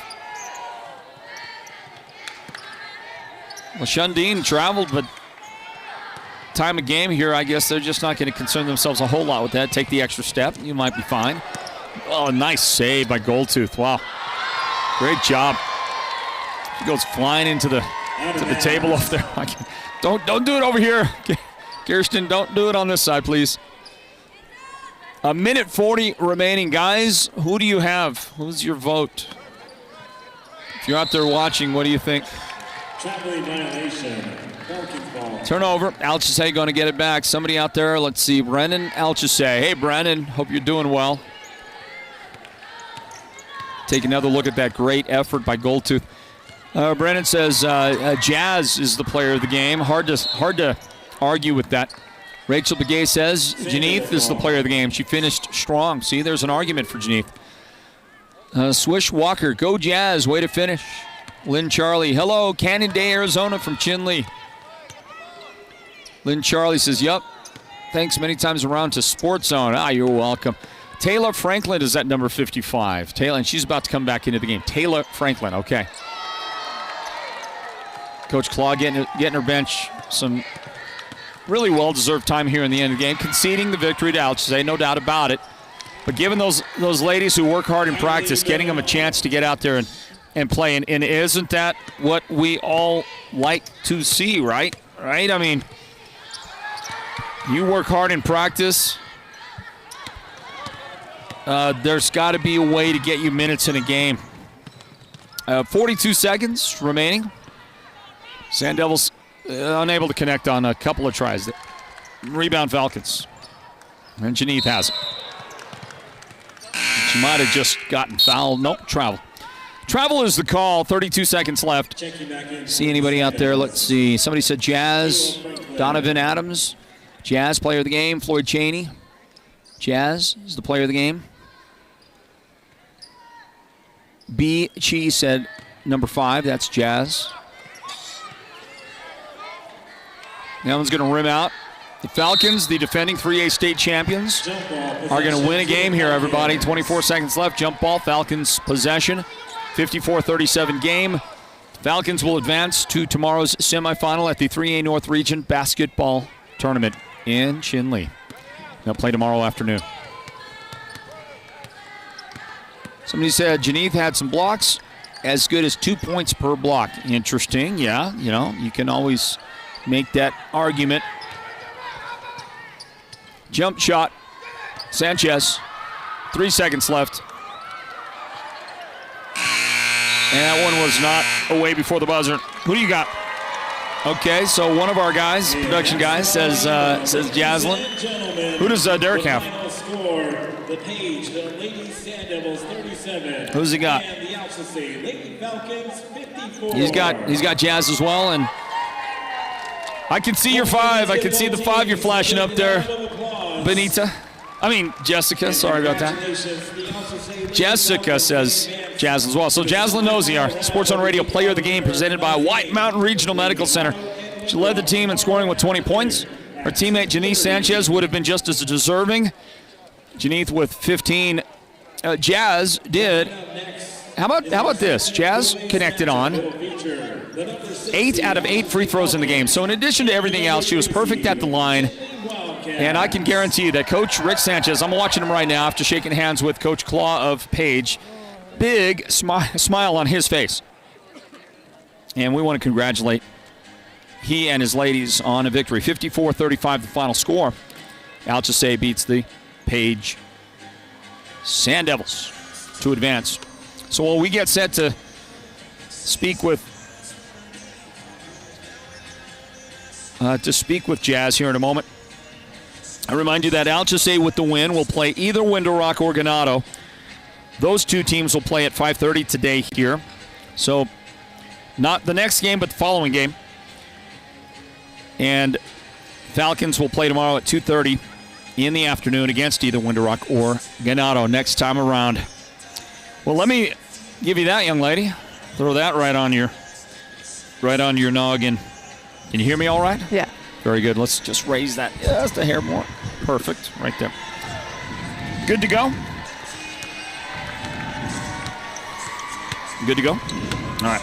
Speaker 3: LaShundine traveled, but time of game here, I guess they're just not going to concern themselves a whole lot with that. Take the extra step. You might be fine. Oh, nice save by Goldtooth. Wow. Great job. She goes flying into the table up there. Don't do it over here. Kirsten, don't do it on this side, please. 1:40 remaining. Guys, who do you have? Who's your vote? If you're out there watching, what do you think?
Speaker 1: Traveling violation. Falcons ball.
Speaker 3: Turnover. Alchesay going to get it back. Somebody out there. Let's see. Brennan Alchesay. Hey, Brennan. Hope you're doing well. Take another look at that great effort by Goldtooth. Brennan says Jazz is the player of the game. Hard to argue with that. Rachel Begay says Janeeth is the player of the game. She finished strong. See, there's an argument for Janeeth. Swish Walker, go Jazz. Way to finish. Lynn Charlie, hello, Canyon Day, Arizona from Chinle. Lynn Charlie says, yup. Thanks many times around to Sports Zone. You're welcome. Taylor Franklin is at number 55. Taylor, and she's about to come back into the game. Taylor Franklin, okay. Coach Claw getting her bench some really well-deserved time here in the end of the game, conceding the victory to Alchesay, no doubt about it. But giving those ladies who work hard in practice, getting them a chance to get out there and play. And isn't that what we all like to see, right? Right? I mean, you work hard in practice. There's got to be a way to get you minutes in a game. 42 seconds remaining. Sand Devils unable to connect on a couple of tries. Rebound Falcons. And Janeeth has it. She might have just gotten fouled. Nope, travel. Travel is the call. 32 seconds left. See anybody out there? Let's see. Somebody said Jazz. Donovan Adams. Jazz, player of the game. Floyd Cheney. Jazz is the player of the game. B. Chi said number 5. That's Jazz. That one's going to rim out. The Falcons, the defending 3A state champions, are going to win a game here, everybody. 24 seconds left. Jump ball, Falcons possession. 54-37 game. Falcons will advance to tomorrow's semifinal at the 3A North Region Basketball Tournament in Chinle. They'll play tomorrow afternoon. Somebody said Janeeth had some blocks, as good as 2 points per block. Interesting, yeah. You know, you can always make that argument. Jump shot. Sanchez. 3 seconds left. And that one was not away before the buzzer. Who do you got? Okay, so one of our guys, production guys, says Jaslyn. Who does Derek have? Who's he got? He's got Jazz as well, and I can see your 5. I can see the 5 you're flashing up there. Jessica, sorry about that. Jessica says Jazz as well. So Jaslyn Nosey, our Sports on Radio Player of the Game, presented by White Mountain Regional Medical Center. She led the team in scoring with 20 points. Her teammate Janice Sanchez would have been just as deserving. Janeeth with 15. Jazz did. How about this? Jazz connected on 8 out of 8 free throws in the game. So in addition to everything else, she was perfect at the line. And I can guarantee you that Coach Rick Sanchez, I'm watching him right now after shaking hands with Coach Claw of Page, big smile on his face. And we want to congratulate he and his ladies on a victory. 54-35 the final score. Alchesay beats the Page Sand Devils to advance. So while we get set to speak with Jazz here in a moment, I remind you that Alchesay with the win will play either Window Rock or Ganado. Those two teams will play at 5:30 today here. So not the next game, but the following game. And Falcons will play tomorrow at 2:30 in the afternoon against either Window Rock or Ganado next time around. Well, let me give you that, young lady. Throw that right on your noggin. Can you hear me all right?
Speaker 13: Yeah.
Speaker 3: Very good. Let's just raise that just a hair more. Perfect. Right there. Good to go? Good to go? All right.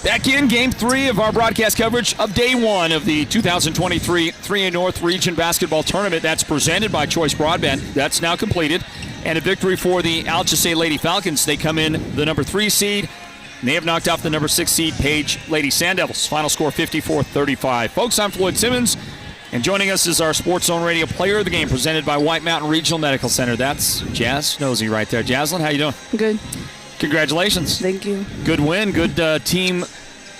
Speaker 3: Back in Game 3 of our broadcast coverage of Day 1 of the 2023 3A North Region Basketball Tournament. That's presented by Choice Broadband. That's now completed. And a victory for the Alchesay Lady Falcons. They come in the number 3 seed. And they have knocked off the number 6 seed Page Lady Sand Devils. Final score 54-35. Folks, I'm Floyd Simmons. And joining us is our Sports Zone Radio Player of the Game presented by White Mountain Regional Medical Center. That's Jazz Nosey right there. Jaslyn, how you doing?
Speaker 13: Good.
Speaker 3: Congratulations.
Speaker 13: Thank you.
Speaker 3: Good win, good team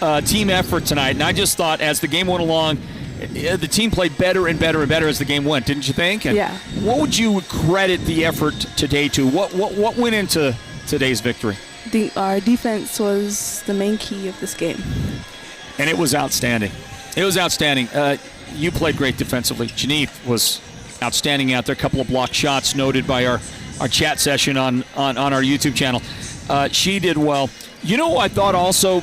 Speaker 3: effort tonight. And I just thought as the game went along, the team played better and better and better as the game went, didn't you think? And
Speaker 13: yeah.
Speaker 3: What would you credit the effort today to? What went into today's victory?
Speaker 13: Our defense was the main key of this game.
Speaker 3: And it was outstanding. It was outstanding. You played great defensively. Janeth was outstanding out there. A couple of blocked shots noted by our chat session on our YouTube channel. She did well. You know, I thought also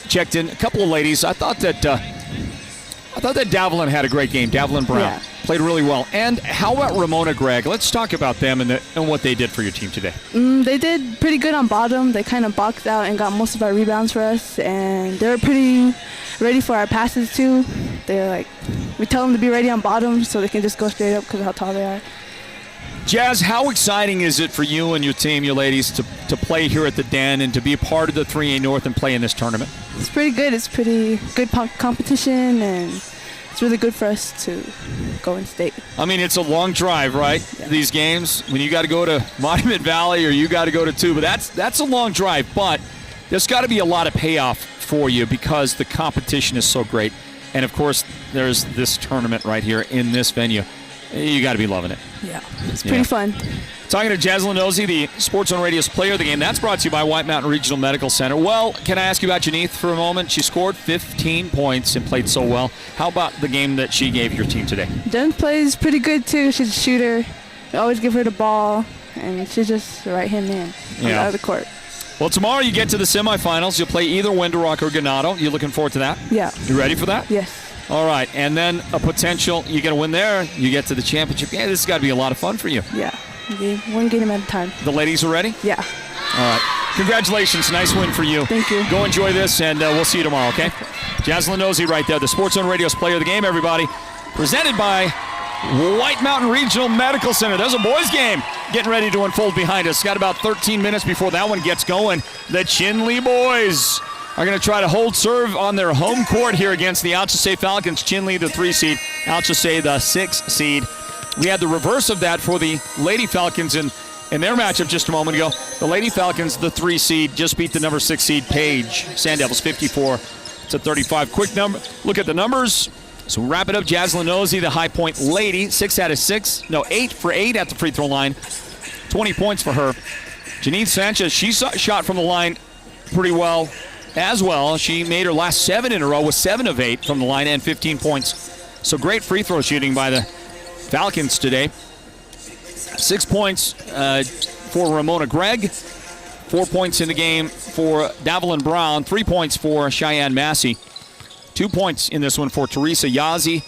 Speaker 3: checked in a couple of ladies. I thought that Davelin had a great game. Davelin Brown played really well. And how about Ramona Gregg? Let's talk about them and what they did for your team today.
Speaker 13: They did pretty good on bottom. They kind of boxed out and got most of our rebounds for us, and they were pretty ready for our passes too. They're like, we tell them to be ready on bottom so they can just go straight up because of how tall they are.
Speaker 3: Jazz, how exciting is it for you and your team, your ladies, to play here at the Den and to be a part of the 3A North and play in this tournament?
Speaker 13: It's pretty good. It's pretty good competition, and it's really good for us to go in state.
Speaker 3: I mean, it's a long drive, right? Yeah. These games, when you got to go to Monument Valley or you got to go to Tuba, that's a long drive, but there's got to be a lot of payoff for you because the competition is so great. And, of course, there's this tournament right here in this venue. You got to be loving it.
Speaker 13: Yeah, it's pretty fun.
Speaker 3: Talking to Jaslyn Nosey, the Sports Zone Radio's Player of the Game. That's brought to you by White Mountain Regional Medical Center. Well, can I ask you about Janeth for a moment? She scored 15 points and played so well. How about the game that she gave your team today?
Speaker 13: Jen plays pretty good, too. She's a shooter. We always give her the ball, and she's just the right-hand man on the other court.
Speaker 3: Well, tomorrow you get to the semifinals. You'll play either Window-Rock or Ganado. You looking forward to that?
Speaker 13: Yeah.
Speaker 3: You ready for that?
Speaker 13: Yes.
Speaker 3: All right, and then a potential, you get a win there, you get to the championship. Yeah, this has got to be a lot of fun for you.
Speaker 13: Yeah, one game at a time.
Speaker 3: The ladies are ready?
Speaker 13: Yeah.
Speaker 3: All right. Congratulations, nice win for you.
Speaker 13: Thank you.
Speaker 3: Go enjoy this, and we'll see you tomorrow, okay? Jaslyn Nosey right there, the Sports Zone Radio's Player of the Game, everybody. Presented by White Mountain Regional Medical Center. There's a boys' game getting ready to unfold behind us. Got about 13 minutes before that one gets going. The Chinley boys are going to try to hold serve on their home court here against the Alchesay Falcons. Chinley, the 3 seed, Alchesay, the 6 seed. We had the reverse of that for the Lady Falcons in their matchup just a moment ago. The Lady Falcons, the 3 seed, just beat the number 6 seed, Page Sand Devils, 54-35. Quick number, look at the numbers. So we wrap it up. Jaslyn Nosey, the high point lady, 8 for 8 at the free throw line. 20 points for her. Janeth Sanchez, she shot from the line pretty well as well. She made her last 7 in a row with 7 of 8 from the line and 15 points. So great free throw shooting by the Falcons today. 6 points for Ramona Gregg. 4 points in the game for Davelin Brown. 3 points for Cheyenne Massey. 2 points in this one for Teresa Yazzie.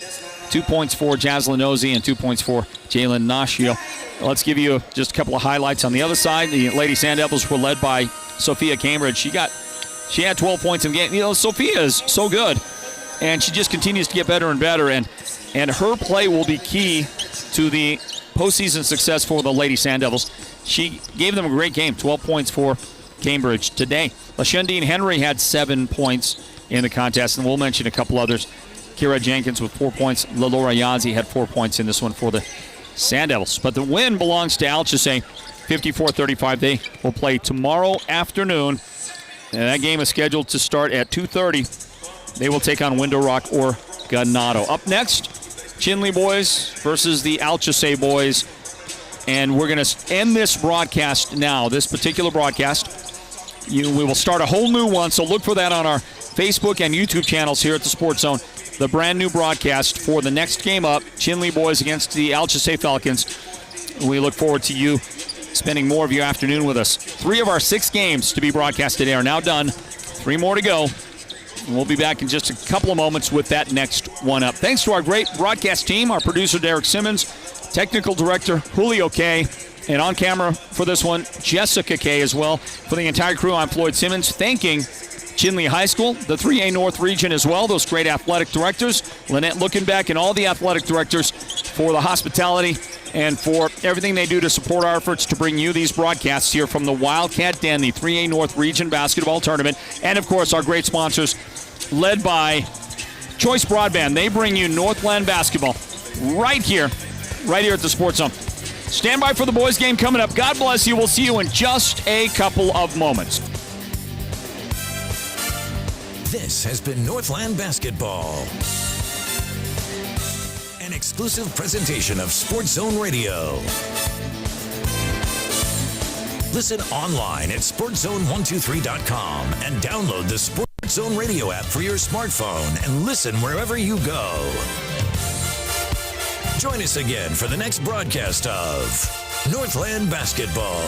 Speaker 3: 2 points for Jaslyn Nosey and 2 points for Jalen Nashio. Let's give you just a couple of highlights on the other side. The Lady Sand Devils were led by Sophia Cambridge. She had 12 points in the game. You know, Sophia is so good, and she just continues to get better and better, and her play will be key to the postseason success for the Lady Sand Devils. She gave them a great game, 12 points for Cambridge today. LaShendine Henry had 7 points in the contest, and we'll mention a couple others. Kira Jenkins with 4 points. LaLaura Yazzie had 4 points in this one for the Sand Devils. But the win belongs to Alchesay, 54-35. They will play tomorrow afternoon. And that game is scheduled to start at 2:30. They will take on Window Rock or Ganado. Up next, Chinley boys versus the Alchesay boys. And we're going to end this broadcast now, this particular broadcast. We will start a whole new one, so look for that on our Facebook and YouTube channels here at the Sports Zone. The brand new broadcast for the next game up, Chinley boys against the Alchesay Falcons. We look forward to you spending more of your afternoon with us. 3 of our 6 games to be broadcast today are now done. 3 more to go. We'll be back in just a couple of moments with that next one up. Thanks to our great broadcast team, our producer Derek Simmons, technical director Julio K., and on camera for this one, Jessica K. as well. For the entire crew, I'm Floyd Simmons, thanking Chinley High School, the 3A North region as well, those great athletic directors, Lynette Lookenback and all the athletic directors for the hospitality and for everything they do to support our efforts to bring you these broadcasts here from the Wildcat Den, the 3A North Region Basketball Tournament, and of course our great sponsors led by Choice Broadband. They bring you Northland Basketball right here at the Sports Zone. Stand by for the boys game coming up. God bless you. We'll see you in just a couple of moments.
Speaker 10: This has been Northland Basketball, an exclusive presentation of Sports Zone Radio. Listen online at sportszone123.com and download the Sports Zone Radio app for your smartphone and listen wherever you go. Join us again for the next broadcast of Northland Basketball.